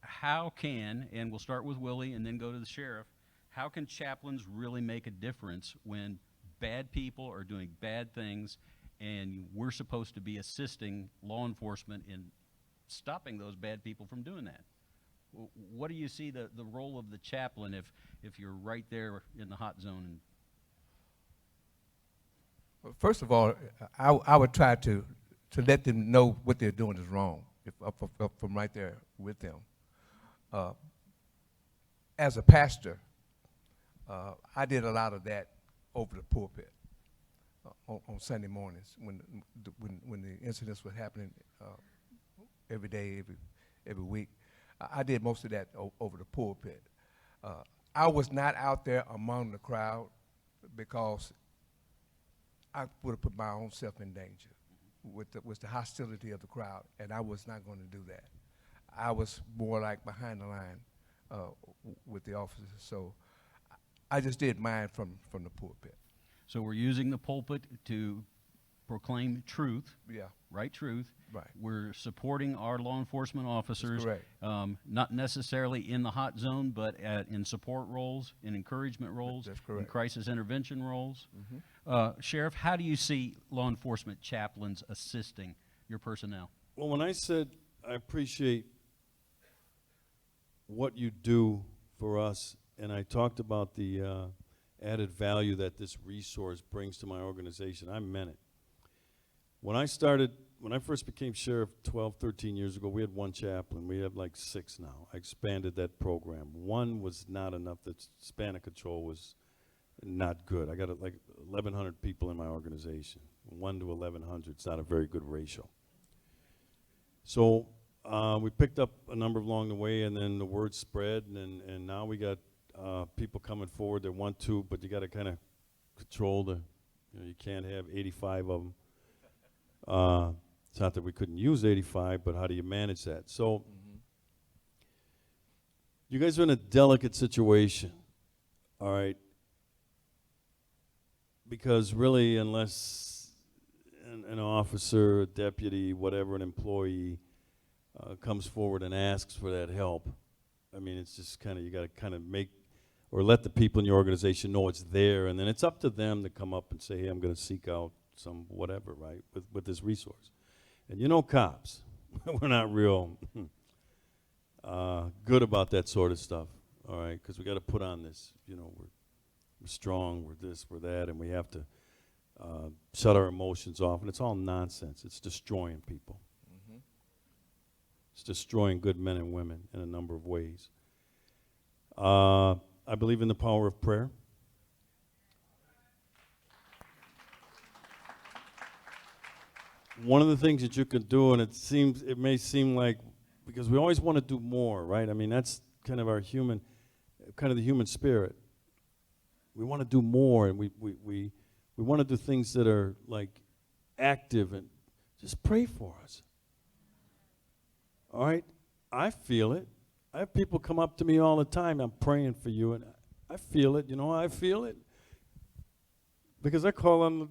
how can, and we'll start with Willie and then go to the sheriff, how can chaplains really make a difference when bad people are doing bad things and we're supposed to be assisting law enforcement in stopping those bad people from doing that? What do you see the role of the chaplain if you're right there in the hot zone? Well, first of all, I would try to let them know what they're doing is wrong, if from right there with them. As a pastor, I did a lot of that over the pulpit on Sunday mornings when the incidents were happening every day, every week. I did most of that over the pulpit. I was not out there among the crowd because I would have put my own self in danger with the hostility of the crowd, and I was not going to do that. I was more like behind the line with the officers, so I just did mine from the pulpit. So we're using the pulpit to proclaim truth, Yeah, right truth. right. We're supporting our law enforcement officers, correct. Not necessarily in the hot zone, but in support roles, in encouragement roles, That's in correct. crisis intervention roles. Mm-hmm. Sheriff, how do you see law enforcement chaplains assisting your personnel? Well, when I said I appreciate what you do for us, and I talked about the added value that this resource brings to my organization, I meant it. When I first became sheriff 12, 13 years ago, we had one chaplain. We have like 6 now. I expanded that program. One was not enough. The span of control was not good. I got like 1,100 people in my organization. 1 to 1,100 is not a very good ratio. So we picked up a number along the way, and then the word spread, and now we got people coming forward that want to, but you got to kind of control you can't have 85 of them. It's not that we couldn't use 85, but how do you manage that? So you guys are in a delicate situation, all right? Because really, unless an officer, a deputy, whatever, an employee comes forward and asks for that help, I mean, it's just kind of, you got to kind of make, or let the people in your organization know it's there, and then it's up to them to come up and say, hey, I'm going to seek out some whatever, right, with this resource. And you know cops, we're not real good about that sort of stuff, all right, because we got to put on this, we're strong, we're this, we're that, and we have to shut our emotions off, and it's all nonsense. It's destroying people. Mm-hmm. It's destroying good men and women in a number of ways. I believe in the power of prayer. One of the things that you can do, and it may seem like, because we always want to do more, right? I mean, that's kind of the human spirit. We want to do more, and we want to do things that are like active, and just pray for us. All right? I feel it. I have people come up to me all the time, I'm praying for you, and I feel it. You know how I feel it? Because I call on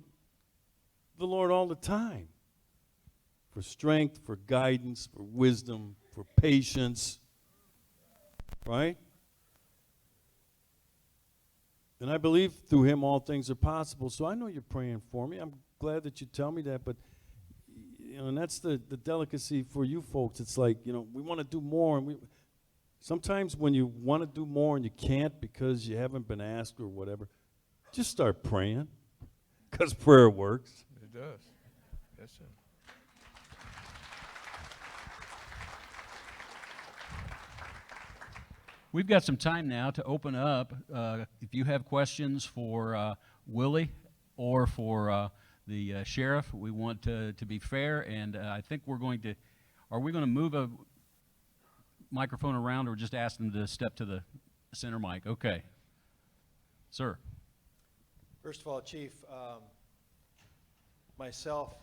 the Lord all the time. For strength, for guidance, for wisdom, for patience, right? And I believe through him all things are possible. So I know you're praying for me. I'm glad that you tell me that. But, and that's the delicacy for you folks. It's like, we want to do more. And sometimes when you want to do more and you can't because you haven't been asked or whatever, just start praying, because prayer works. It does. Yes, sir. We've got some time now to open up. If you have questions for Willie or for the sheriff, we want to be fair, and I think are we going to move a microphone around or just ask them to step to the center mic? Okay. Sir. First of all, Chief, myself,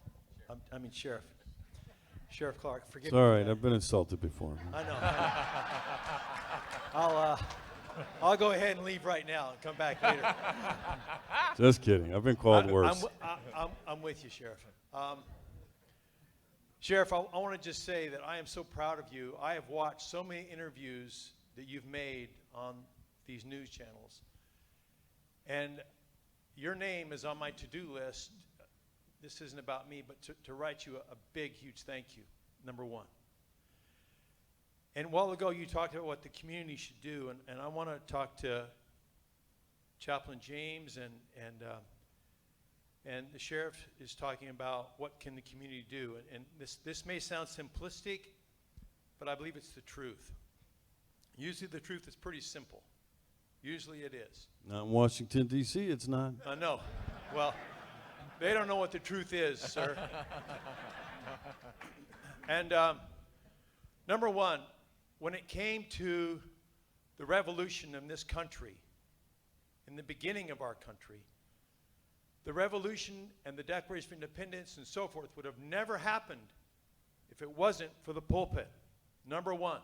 Sheriff Clarke, forgive It's me. all for right. that. I've been insulted before. I know. I'll go ahead and leave right now and come back later. Just kidding. I've been called worse. I'm with you, Sheriff. Sheriff, I want to just say that I am so proud of you. I have watched so many interviews that you've made on these news channels. And your name is on my to-do list. This isn't about me, but to write you a big, huge thank you, number one. And a while ago, you talked about what the community should do, and I want to talk to Chaplain James, and the sheriff is talking about what can the community do. And this may sound simplistic, but I believe it's the truth. Usually the truth is pretty simple. Usually it is. Not in Washington, D.C., it's not. No. Well, they don't know what the truth is, sir. And number one, when it came to the revolution in this country, in the beginning of our country, the revolution and the Declaration of Independence and so forth would have never happened if it wasn't for the pulpit. Number one.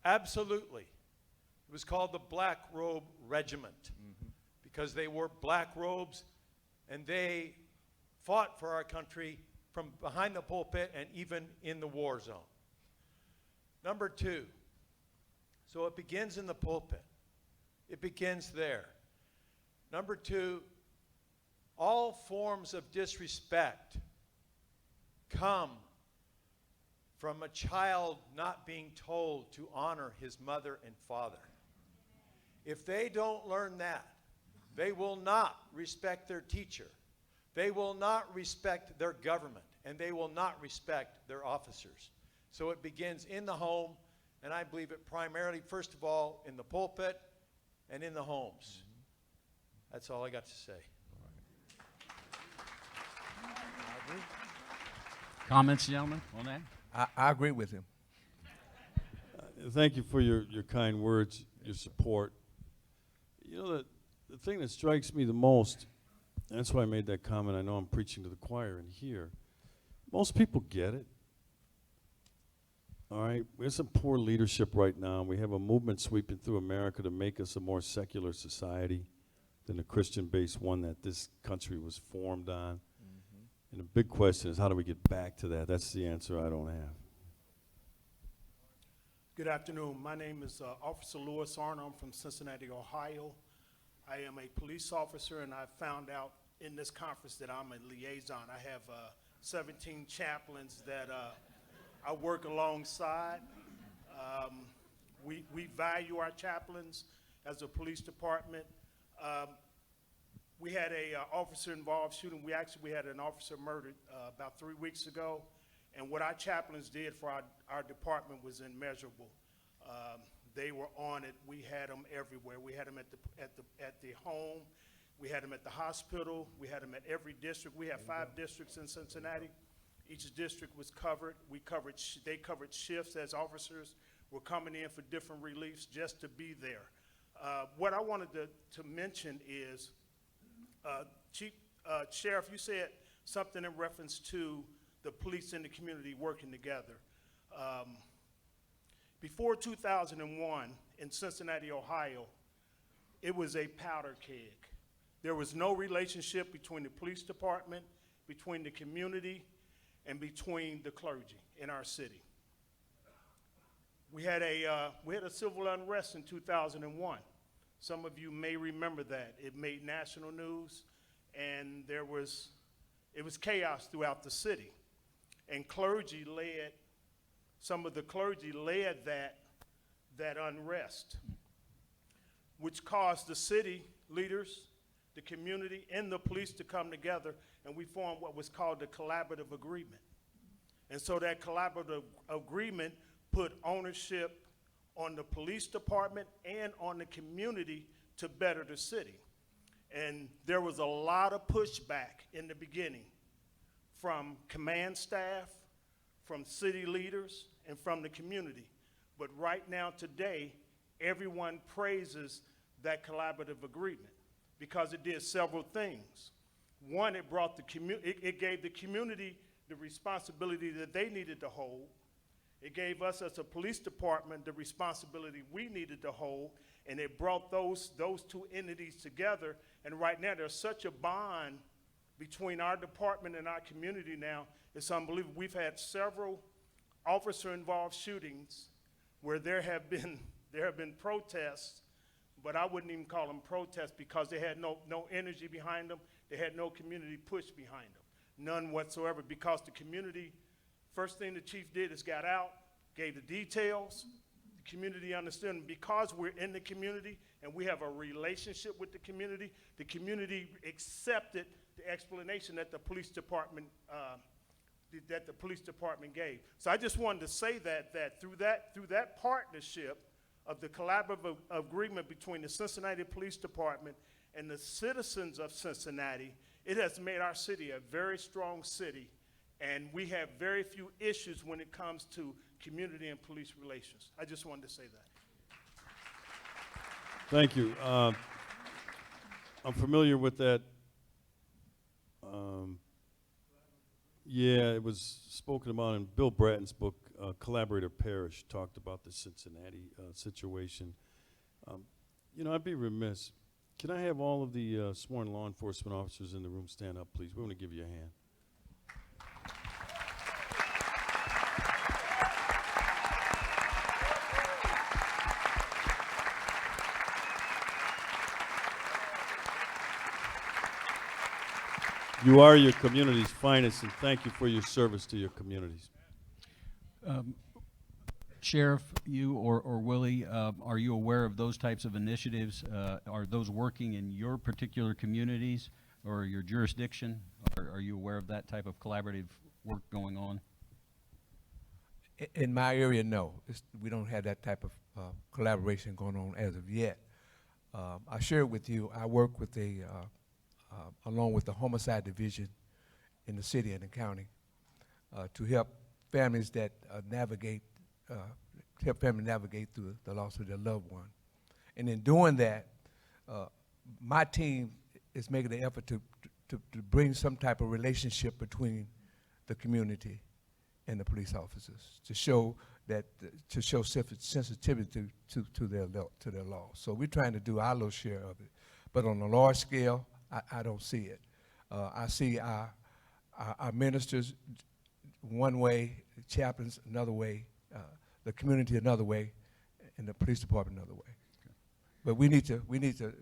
Absolutely. It was called the Black Robe Regiment because they wore black robes and they fought for our country from behind the pulpit and even in the war zone. Number two, so it begins in the pulpit. It begins there. Number two, all forms of disrespect come from a child not being told to honor his mother and father. If they don't learn that, they will not respect their teacher. They will not respect their government, and they will not respect their officers. So it begins in the home, and I believe it primarily, first of all, in the pulpit and in the homes. That's all I got to say. Comments, gentlemen, on that? I agree with him. Thank you for your kind words, your support. You know, the thing that strikes me the most, and that's why I made that comment, I know I'm preaching to the choir in here, most people get it. All right, we have some poor leadership right now. We have a movement sweeping through America to make us a more secular society than the Christian-based one that this country was formed on. And the big question is, how do we get back to that? That's the answer I don't have. Good afternoon. My name is Officer Louis Arnold. I'm from Cincinnati, Ohio. I am a police officer, and I found out in this conference that I'm a liaison. I have 17 chaplains that I work alongside. We value our chaplains as a police department. We had a officer-involved shooting. We had an officer murdered about 3 weeks ago, and what our chaplains did for our department was immeasurable. They were on it. We had them everywhere. We had them at the home. We had them at the hospital. We had them at every district. We have 5 districts in Cincinnati. Each district was covered. They covered shifts as officers were coming in for different reliefs just to be there. What I wanted to mention is, Sheriff, you said something in reference to the police and the community working together. Before 2001 in Cincinnati, Ohio, it was a powder keg. There was no relationship between the police department, between the community, and between the clergy in our city. We had a civil unrest in 2001. Some of you may remember that. It made national news, and it was chaos throughout the city. And some of the clergy led that unrest, which caused the city leaders, the community, and the police to come together, and we formed what was called the collaborative agreement. And so that collaborative agreement put ownership on the police department and on the community to better the city. And there was a lot of pushback in the beginning from command staff, from city leaders, and from the community. But right now, today, everyone praises that collaborative agreement because it did several things. One, it brought it gave the community the responsibility that they needed to hold. It gave us as a police department the responsibility we needed to hold, and it brought those two entities together. And right now, there's such a bond between our department and our community now, it's unbelievable. We've had several officer-involved shootings where there have been protests, but I wouldn't even call them protests because they had no energy behind them. They had no community push behind them, none whatsoever, because the community, first thing the chief did is got out, gave the details, the community understood, and because we're in the community and we have a relationship with the community accepted the explanation that the police department gave. So I just wanted to say that through that partnership of the collaborative agreement between the Cincinnati Police Department and the citizens of Cincinnati, it has made our city a very strong city, and we have very few issues when it comes to community and police relations. I just wanted to say that. Thank you. I'm familiar with that. Yeah, it was spoken about in Bill Bratton's book, Collaborator Parish, talked about the Cincinnati situation. You know, I'd be remiss. Can I have all of the sworn law enforcement officers in the room stand up, please? We want to give you a hand. You are your community's finest, and thank you for your service to your communities. Sheriff, you or Willie, are you aware of those types of initiatives? Are those working in your particular communities or your jurisdiction? Are you aware of that type of collaborative work going on? In my area, no. We don't have that type of collaboration going on as of yet. I shared with you, I work with along with the homicide division in the city and the county to help families that navigate through the loss of their loved one. And in doing that, my team is making an effort to bring some type of relationship between the community and the police officers to show sensitivity to their law. So we're trying to do our little share of it. But on a large scale, I don't see it. I see our ministers one way, the chaplains another way, the community another way, and the police department another way. Okay. But we need to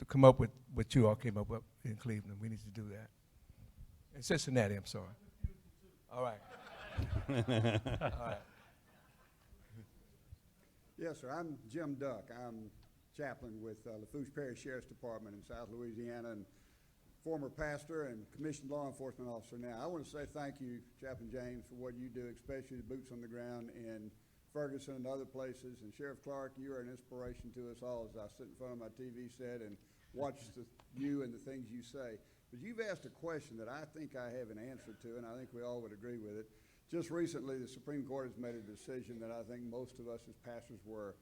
come up with what you all came up with in Cleveland. We need to do that. In Cincinnati, I'm sorry. All right. All right. Yes, sir. I'm Jim Duck. I'm chaplain with Lafourche Parish Sheriff's Department in South Louisiana and former pastor and commissioned law enforcement officer now. I want to say thank you, Chaplain James, for what you do, especially the boots on the ground in Ferguson and other places. And Sheriff Clarke, you are an inspiration to us all as I sit in front of my TV set and watch you and the things you say. But you've asked a question that I think I have an answer to, and I think we all would agree with it. Just recently, the Supreme Court has made a decision that I think most of us as pastors were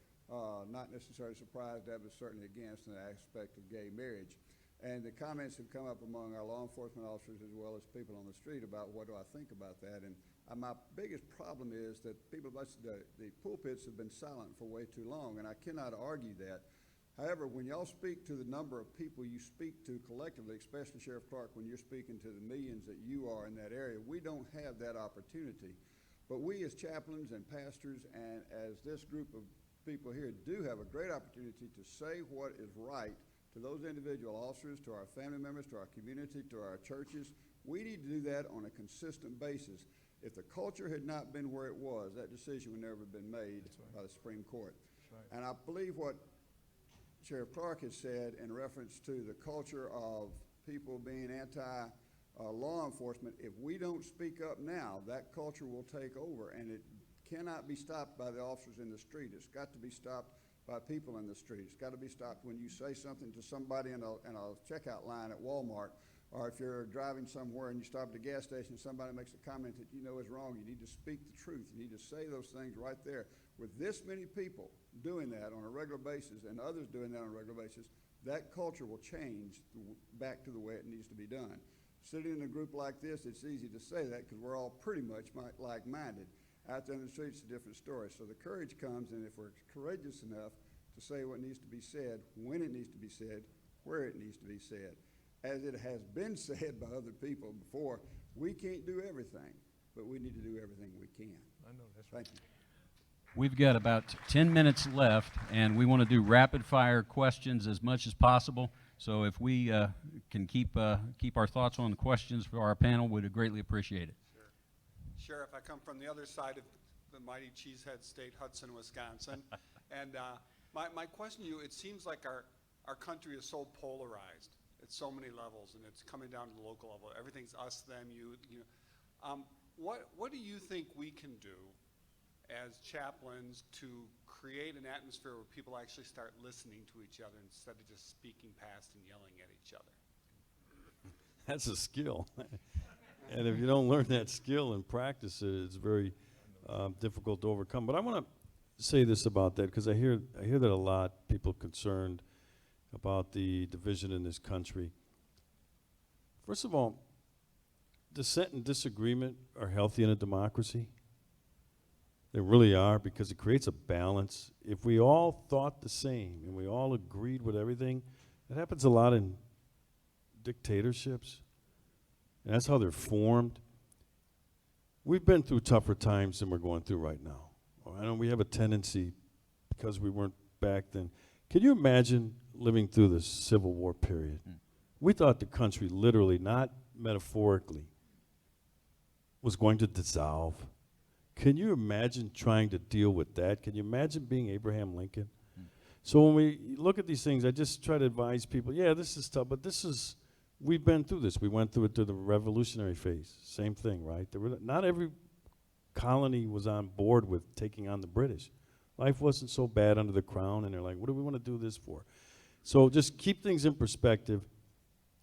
not necessarily surprised at, but certainly against, in the aspect of gay marriage. And the comments have come up among our law enforcement officers as well as people on the street about what do I think about that. And my biggest problem is that the pulpits have been silent for way too long, and I cannot argue that. However, when y'all speak to the number of people you speak to collectively, especially Sheriff Clarke, when you're speaking to the millions that you are in that area, we don't have that opportunity. But we as chaplains and pastors and as this group of people here do have a great opportunity to say what is right to those individual officers, to our family members, to our community, to our churches. We need to do that on a consistent basis. If the culture had not been where it was, that decision would never have been made by the Supreme Court. Right. And I believe what Sheriff Clarke has said in reference to the culture of people being anti-law enforcement, if we don't speak up now, that culture will take over, and it cannot be stopped by the officers in the street. It's got to be stopped by people in the street. It's got to be stopped when you say something to somebody in a checkout line at Walmart, or if you're driving somewhere and you stop at a gas station and somebody makes a comment that you know is wrong. You need to speak the truth. You need to say those things right there. With this many people doing that on a regular basis and others doing that on a regular basis, that culture will change back to the way it needs to be done. Sitting in a group like this, it's easy to say that because we're all pretty much like-minded. Out there in the streets, it's a different story. So the courage comes in if we're courageous enough to say what needs to be said, when it needs to be said, where it needs to be said. As it has been said by other people before, we can't do everything, but we need to do everything we can. I know, that's right. Thank you. We've got about 10 minutes left, and we want to do rapid-fire questions as much as possible. So if we can keep our thoughts on the questions for our panel, we'd greatly appreciate it. Sheriff, I come from the other side of the mighty cheesehead state, Hudson, Wisconsin. And my question to you, it seems like our country is so polarized at so many levels, and it's coming down to the local level. Everything's us, them, you know. What do you think we can do as chaplains to create an atmosphere where people actually start listening to each other instead of just speaking past and yelling at each other? That's a skill. And if you don't learn that skill and practice it, it's very difficult to overcome. But I want to say this about that, because I hear that a lot, people concerned about the division in this country. First of all, dissent and disagreement are healthy in a democracy. They really are, because it creates a balance. If we all thought the same and we all agreed with everything, that happens a lot in dictatorships, and that's how they're formed. We've been through tougher times than we're going through right now. I know we have a tendency, because we weren't back then. Can you imagine living through the Civil War period? We thought the country, literally, not metaphorically, was going to dissolve. Can you imagine trying to deal with that? Can you imagine being Abraham Lincoln? So when we look at these things, I just try to advise people, yeah, this is tough, but we've been through this. We went through it through the revolutionary phase. Same thing, right? Not every colony was on board with taking on the British. Life wasn't so bad under the crown, and they're like, what do we want to do this for? So just keep things in perspective.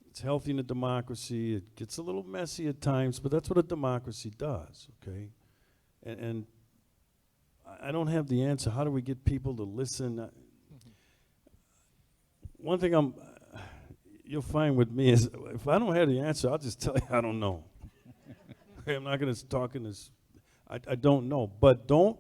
It's healthy in a democracy. It gets a little messy at times, but that's what a democracy does, okay? And I don't have the answer. How do we get people to listen? One thing you'll find with me is, if I don't have the answer, I'll just tell you I don't know. I'm not going to talk in this. I don't know. But I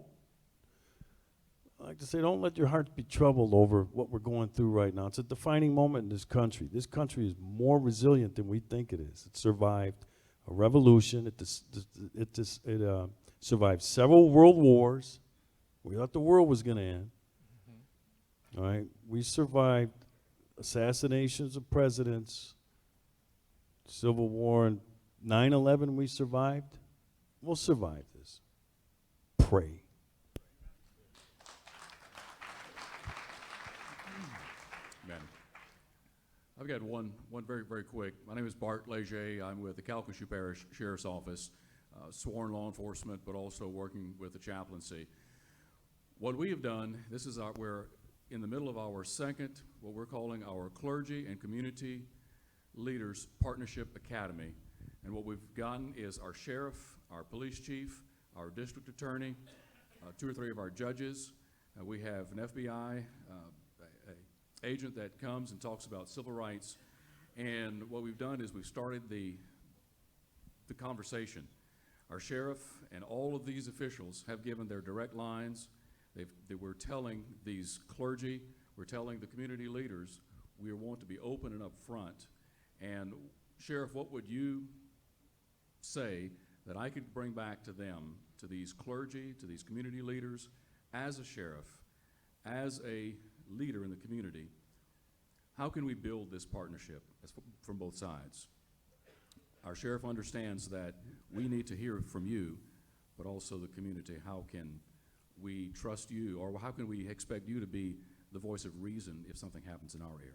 like to say, don't let your heart be troubled over what we're going through right now. It's a defining moment in this country. This country is more resilient than we think it is. It survived a revolution. It survived several world wars. We thought the world was going to end. All right? We survived assassinations of presidents, Civil War, and 9/11 we survived. We'll survive this. Pray. Amen. I've got one very, very quick. My name is Bart Leger. I'm with the Calcasieu Parish Sheriff's Office, sworn law enforcement, but also working with the chaplaincy. What we have done, we're in the middle of our second, what we're calling our Clergy and Community Leaders Partnership Academy. And what we've gotten is our sheriff, our police chief, our district attorney, 2 or 3 of our judges. We have an FBI agent that comes and talks about civil rights. And what we've done is we've started the conversation. Our sheriff and all of these officials have given their direct lines. We're telling these clergy, we're telling the community leaders, we want to be open and upfront. And Sheriff, what would you say that I could bring back to them, to these clergy, to these community leaders, as a sheriff, as a leader in the community? How can we build this partnership from both sides? Our sheriff understands that we need to hear from you, but also the community. How can we trust you, or how can we expect you to be the voice of reason if something happens in our area?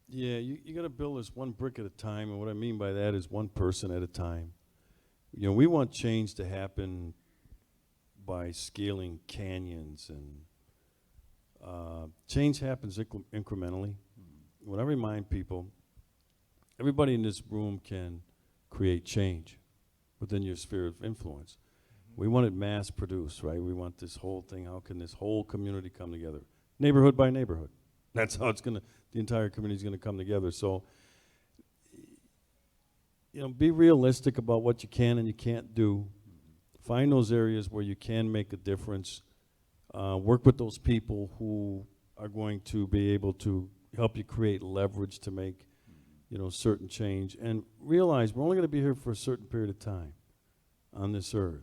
Yeah, you got to build this one brick at a time, and what I mean by that is one person at a time. You know, we want change to happen by scaling canyons, and change happens incrementally. What I remind people, everybody in this room can create change within your sphere of influence. We want it mass produced, right? We want this whole thing. How can this whole community come together? Neighborhood by neighborhood. That's how the entire community is gonna come together. So, you know, be realistic about what you can and you can't do. Find those areas where you can make a difference. Work with those people who are going to be able to help you create leverage to make, you know, certain change. And realize we're only gonna be here for a certain period of time on this earth.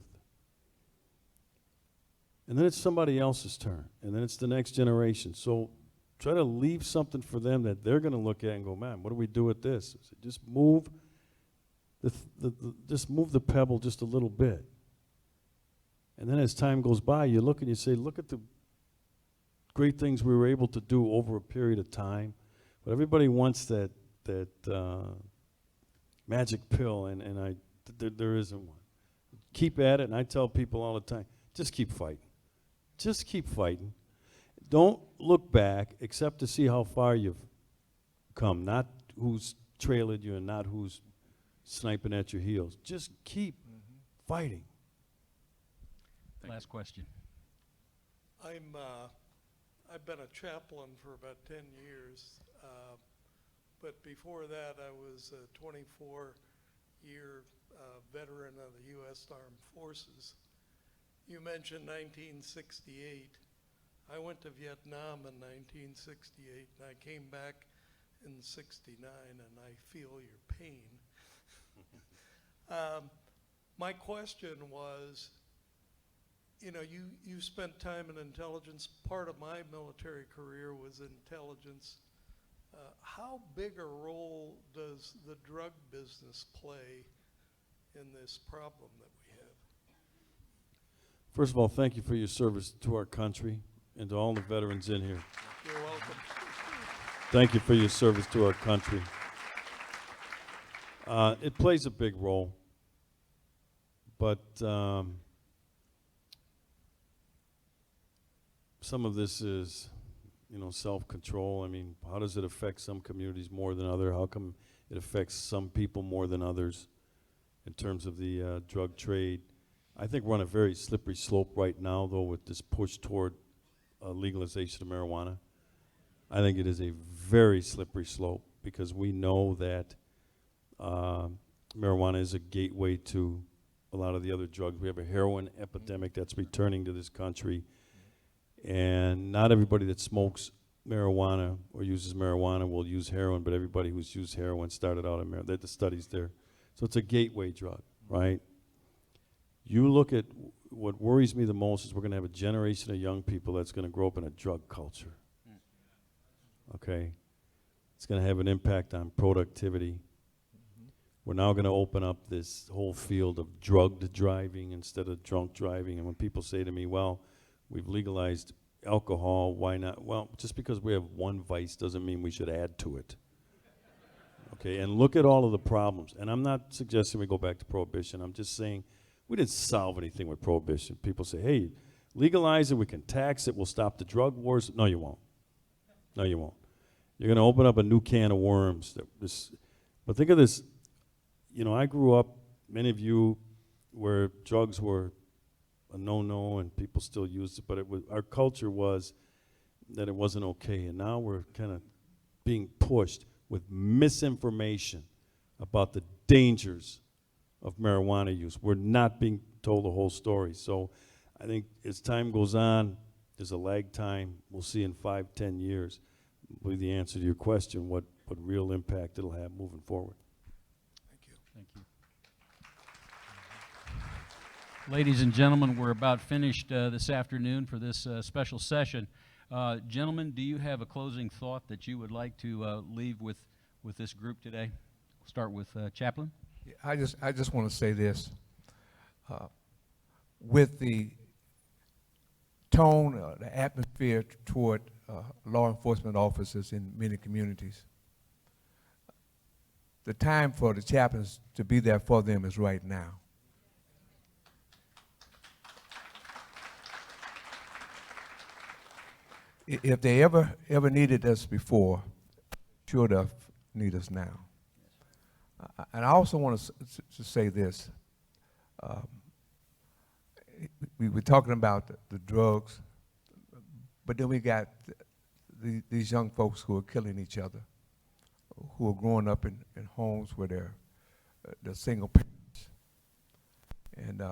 And then it's somebody else's turn, and then it's the next generation. So try to leave something for them that they're going to look at and go, man, what do we do with this? So just move the pebble just a little bit. And then as time goes by, you look and you say, look at the great things we were able to do over a period of time. But everybody wants that magic pill, and there isn't one. Keep at it, and I tell people all the time, just keep fighting. Just keep fighting. Don't look back except to see how far you've come, not who's trailing you and not who's sniping at your heels. Just keep fighting. Last question. I've been a chaplain for about 10 years, but before that I was a 24-year veteran of the U.S. Armed Forces. You mentioned 1968. I went to Vietnam in 1968, and I came back in '69, and I feel your pain. My question was, you know, you spent time in intelligence. Part of my military career was intelligence. How big a role does the drug business play in this problem that we have? First of all, thank you for your service to our country and to all the veterans in here. You're welcome. Thank you for your service to our country. It plays a big role, but some of this is, you know, self-control. I mean, how does it affect some communities more than others? How come it affects some people more than others in terms of the drug trade? I think we're on a very slippery slope right now, though, with this push toward legalization of marijuana. I think it is a very slippery slope because we know that marijuana is a gateway to a lot of the other drugs. We have a heroin epidemic that's returning to this country. And not everybody that smokes marijuana or uses marijuana will use heroin, but everybody who's used heroin started out on marijuana. The studies there. So it's a gateway drug, right? You look at what worries me the most is we're going to have a generation of young people that's going to grow up in a drug culture. Okay? It's going to have an impact on productivity. We're now going to open up this whole field of drugged driving instead of drunk driving. And when people say to me, well, we've legalized alcohol, why not? Well, just because we have one vice doesn't mean we should add to it. Okay, and look at all of the problems. And I'm not suggesting we go back to prohibition. I'm just saying we didn't solve anything with prohibition. People say, hey, legalize it, we can tax it, we'll stop the drug wars. No, you won't. No, you won't. You're going to open up a new can of worms. But think of this. You know, I grew up, many of you, where drugs were a no-no and people still used it, but it was, our culture was that it wasn't okay. And now we're kind of being pushed with misinformation about the dangers of marijuana use. We're not being told the whole story. So I think as time goes on, there's a lag time. We'll see in 5-10 years, will be the answer to your question, what real impact it'll have moving forward. Thank you. Ladies and gentlemen, we're about finished this afternoon for this special session. Gentlemen, do you have a closing thought that you would like to leave with this group today? We'll start with Chaplain. Yeah, I just want to say this. With the tone, the atmosphere toward law enforcement officers in many communities, the time for the chaplains to be there for them is right now. If they ever needed us before, sure enough need us now. And I also want to say this. We were talking about the drugs, but then we got these young folks who are killing each other, who are growing up in homes where they're single parents. And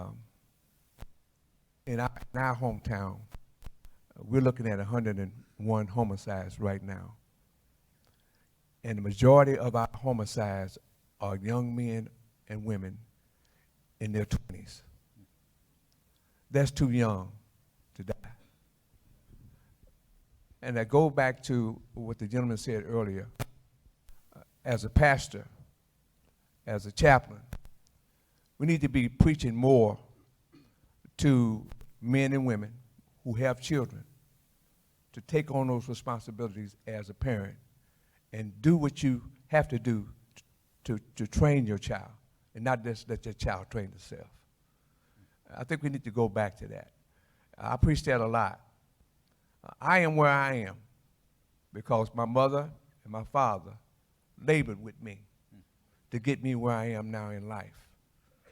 in our hometown, we're looking at 101 homicides right now. And the majority of our homicides are young men and women in their 20s. That's too young to die. And I go back to what the gentleman said earlier. As a pastor, as a chaplain, we need to be preaching more to men and women who have children to take on those responsibilities as a parent and do what you have to do to train your child and not just let your child train itself. I think we need to go back to that. I preach that a lot. I am where I am because my mother and my father labored with me to get me where I am now in life.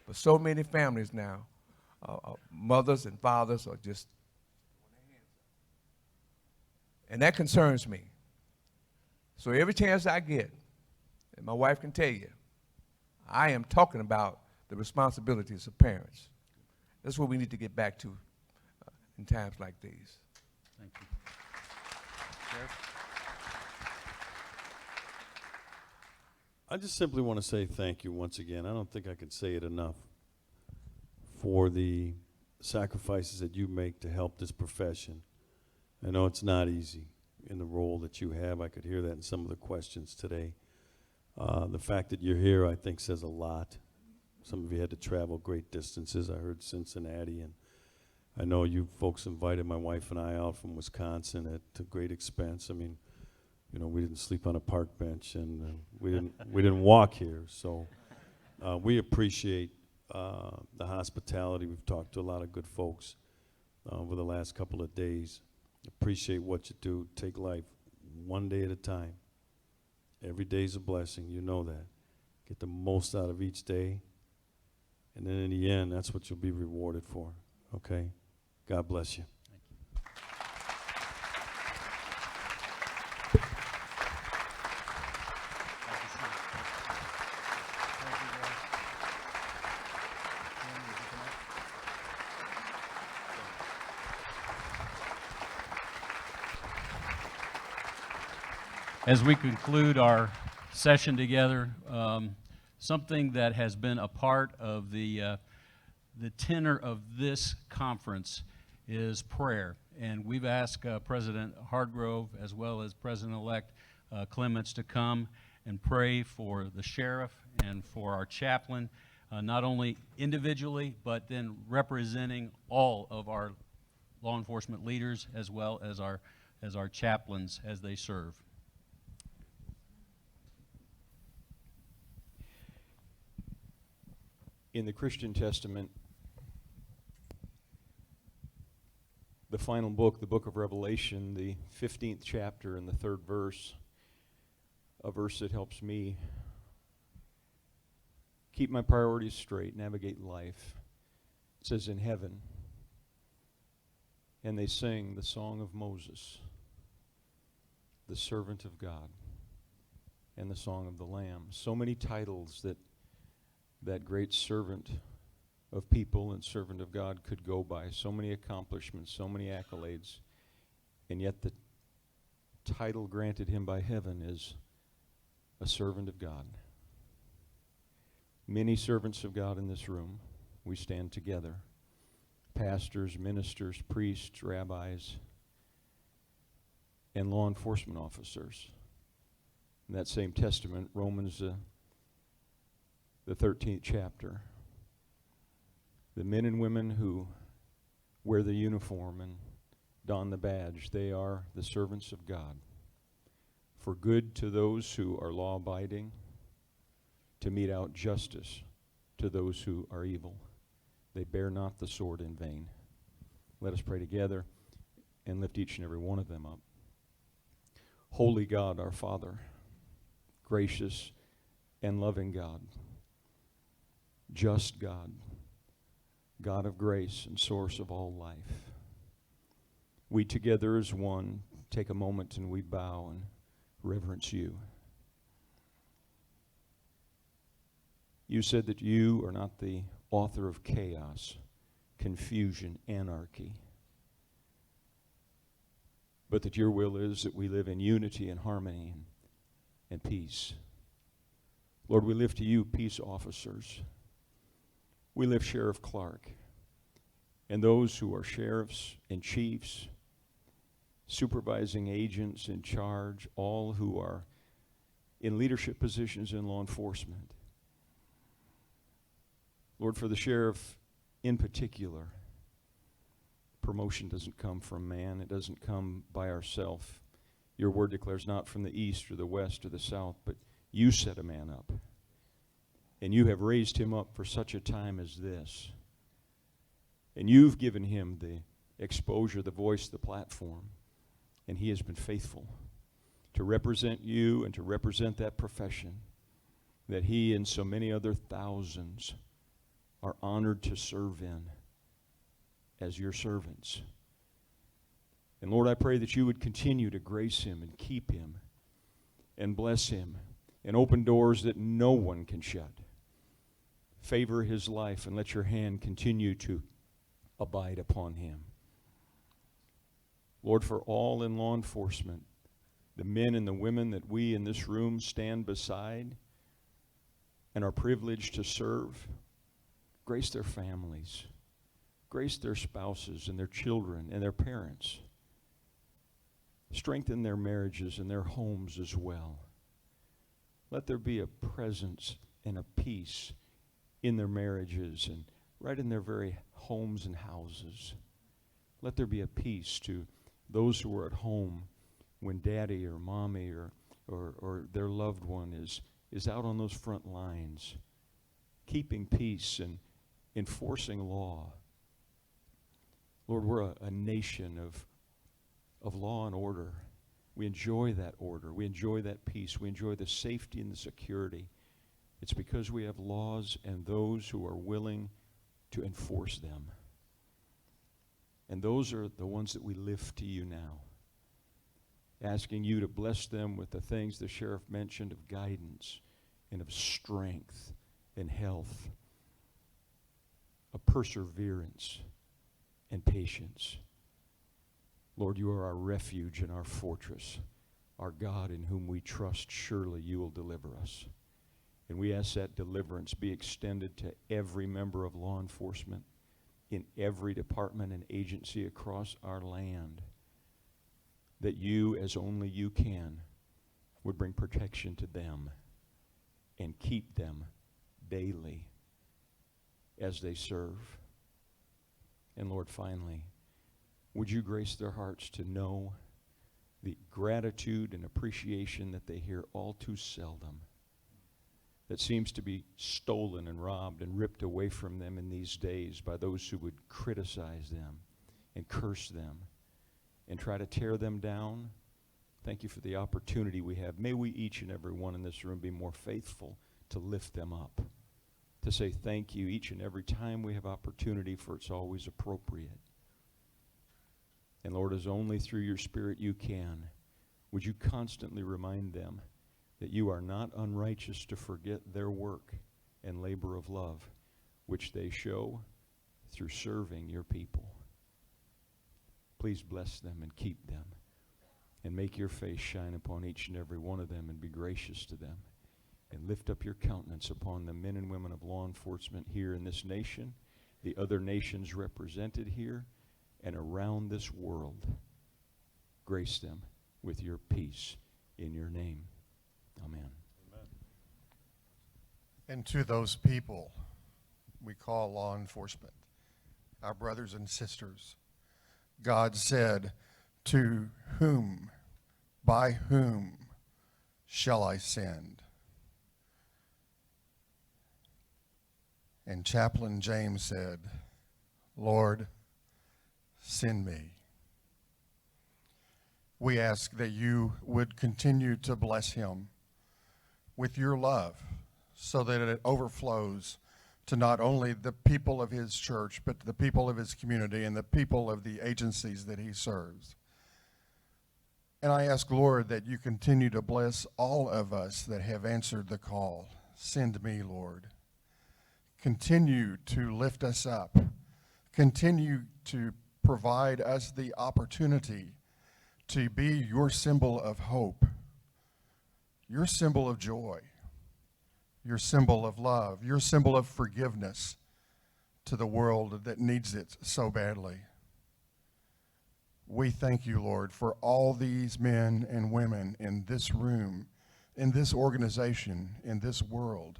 But so many families now mothers and fathers are just, and that concerns me. So every chance I get, and my wife can tell you, I am talking about the responsibilities of parents. That's what we need to get back to in times like these. Thank you. Sheriff? I just simply want to say thank you once again. I don't think I can say it enough for the sacrifices that you make to help this profession. I know it's not easy in the role that you have. I could hear that in some of the questions today. The fact that you're here, I think, says a lot. Some of you had to travel great distances. I heard Cincinnati, and I know you folks invited my wife and I out from Wisconsin at great expense. I mean, you know, we didn't sleep on a park bench, and we didn't walk here. So we appreciate the hospitality. We've talked to a lot of good folks over the last couple of days. Appreciate what you do. Take life one day at a time. Every day's a blessing. You know that. Get the most out of each day. And then in the end, that's what you'll be rewarded for. Okay? God bless you. As we conclude our session together, something that has been a part of the tenor of this conference is prayer. And we've asked President Hargrove as well as President-elect Clements to come and pray for the sheriff and for our chaplain, not only individually, but then representing all of our law enforcement leaders as well as our chaplains as they serve. In the Christian Testament, the final book, the book of Revelation, the 15th chapter and the 3rd verse, a verse that helps me keep my priorities straight, navigate life. It says, in heaven, and they sing the song of Moses, the servant of God, and the song of the Lamb. So many titles that great servant of people and servant of God could go by. So many accomplishments, so many accolades. And yet the title granted him by heaven is a servant of God. Many servants of God in this room. We stand together. Pastors, ministers, priests, rabbis, and law enforcement officers. In that same testament, Romans the 13th chapter, the men and women who wear the uniform and don the badge, they are the servants of God. For good to those who are law-abiding, to mete out justice to those who are evil. They bear not the sword in vain. Let us pray together and lift each and every one of them up. Holy God, our Father, gracious and loving God, just God, God of grace and source of all life. We together as one take a moment and we bow and reverence you. You said that you are not the author of chaos, confusion, anarchy, but that your will is that we live in unity and harmony and peace. Lord, we lift to you peace officers. We lift Sheriff Clarke and those who are sheriffs and chiefs, supervising agents in charge, all who are in leadership positions in law enforcement. Lord, for the sheriff in particular, promotion doesn't come from man. It doesn't come by ourselves. Your word declares not from the east or the west or the south, but you set a man up. And you have raised him up for such a time as this. And you've given him the exposure, the voice, the platform. And he has been faithful to represent you and to represent that profession that he and so many other thousands are honored to serve in as your servants. And Lord, I pray that you would continue to grace him and keep him and bless him and open doors that no one can shut. Favor his life and let your hand continue to abide upon him. Lord, for all in law enforcement, the men and the women that we in this room stand beside and are privileged to serve, grace their families, grace their spouses and their children and their parents. Strengthen their marriages and their homes as well. Let there be a presence and a peace in their marriages and right in their very homes and houses. Let there be a peace to those who are at home when daddy or mommy or their loved one is out on those front lines, keeping peace and enforcing law. Lord, we're a nation of law and order. We enjoy that order. We enjoy that peace. We enjoy the safety and the security. It's because we have laws and those who are willing to enforce them. And those are the ones that we lift to you now, asking you to bless them with the things the sheriff mentioned of guidance and of strength and health, of perseverance and patience. Lord, you are our refuge and our fortress, our God in whom we trust. Surely you will deliver us. And we ask that deliverance be extended to every member of law enforcement in every department and agency across our land, that you, as only you can, would bring protection to them and keep them daily as they serve. And Lord, finally, would you grace their hearts to know the gratitude and appreciation that they hear all too seldom, that seems to be stolen and robbed and ripped away from them in these days by those who would criticize them and curse them and try to tear them down. Thank you for the opportunity we have. May we each and every one in this room be more faithful to lift them up, to say thank you each and every time we have opportunity, for it's always appropriate. And Lord, as only through your Spirit you can, would you constantly remind them that you are not unrighteous to forget their work and labor of love, which they show through serving your people. Please bless them and keep them, and make your face shine upon each and every one of them, and be gracious to them, and lift up your countenance upon the men and women of law enforcement here in this nation, the other nations represented here, and around this world. Grace them with your peace in your name. Amen. And to those people we call law enforcement, our brothers and sisters, God said, to whom, by whom shall I send? And Chaplain James said, Lord, send me. We ask that you would continue to bless him with your love, so that it overflows to not only the people of his church, but the people of his community and the people of the agencies that he serves. And I ask, Lord, that you continue to bless all of us that have answered the call. Send me, Lord. Continue to lift us up. Continue to provide us the opportunity to be your symbol of hope, your symbol of joy, your symbol of love, your symbol of forgiveness to the world that needs it so badly. We thank you, Lord, for all these men and women in this room, in this organization, in this world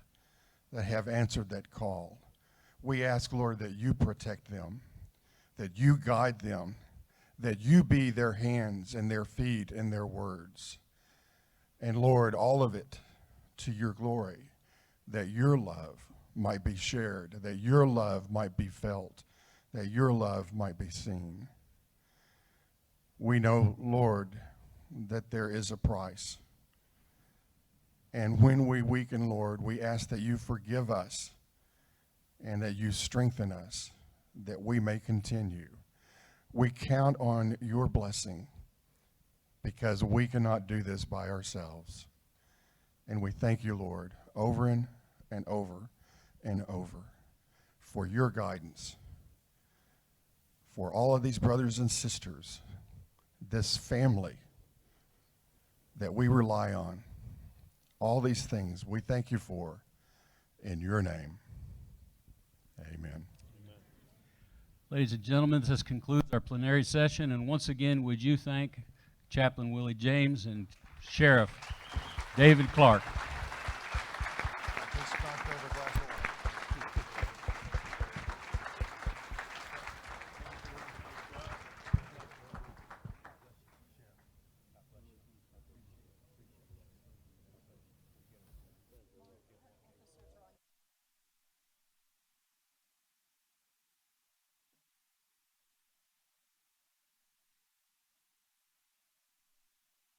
that have answered that call. We ask, Lord, that you protect them, that you guide them, that you be their hands and their feet and their words. And Lord, all of it to your glory, that your love might be shared, that your love might be felt, that your love might be seen. We know, Lord, that there is a price. And when we weaken, Lord, we ask that you forgive us and that you strengthen us, that we may continue. We count on your blessing because we cannot do this by ourselves. And we thank you, Lord, over and over and over for your guidance, for all of these brothers and sisters, this family that we rely on. All these things we thank you for in your name. Amen. Ladies and gentlemen, this concludes our plenary session, and once again, would you thank Chaplain Willie James and Sheriff David Clarke.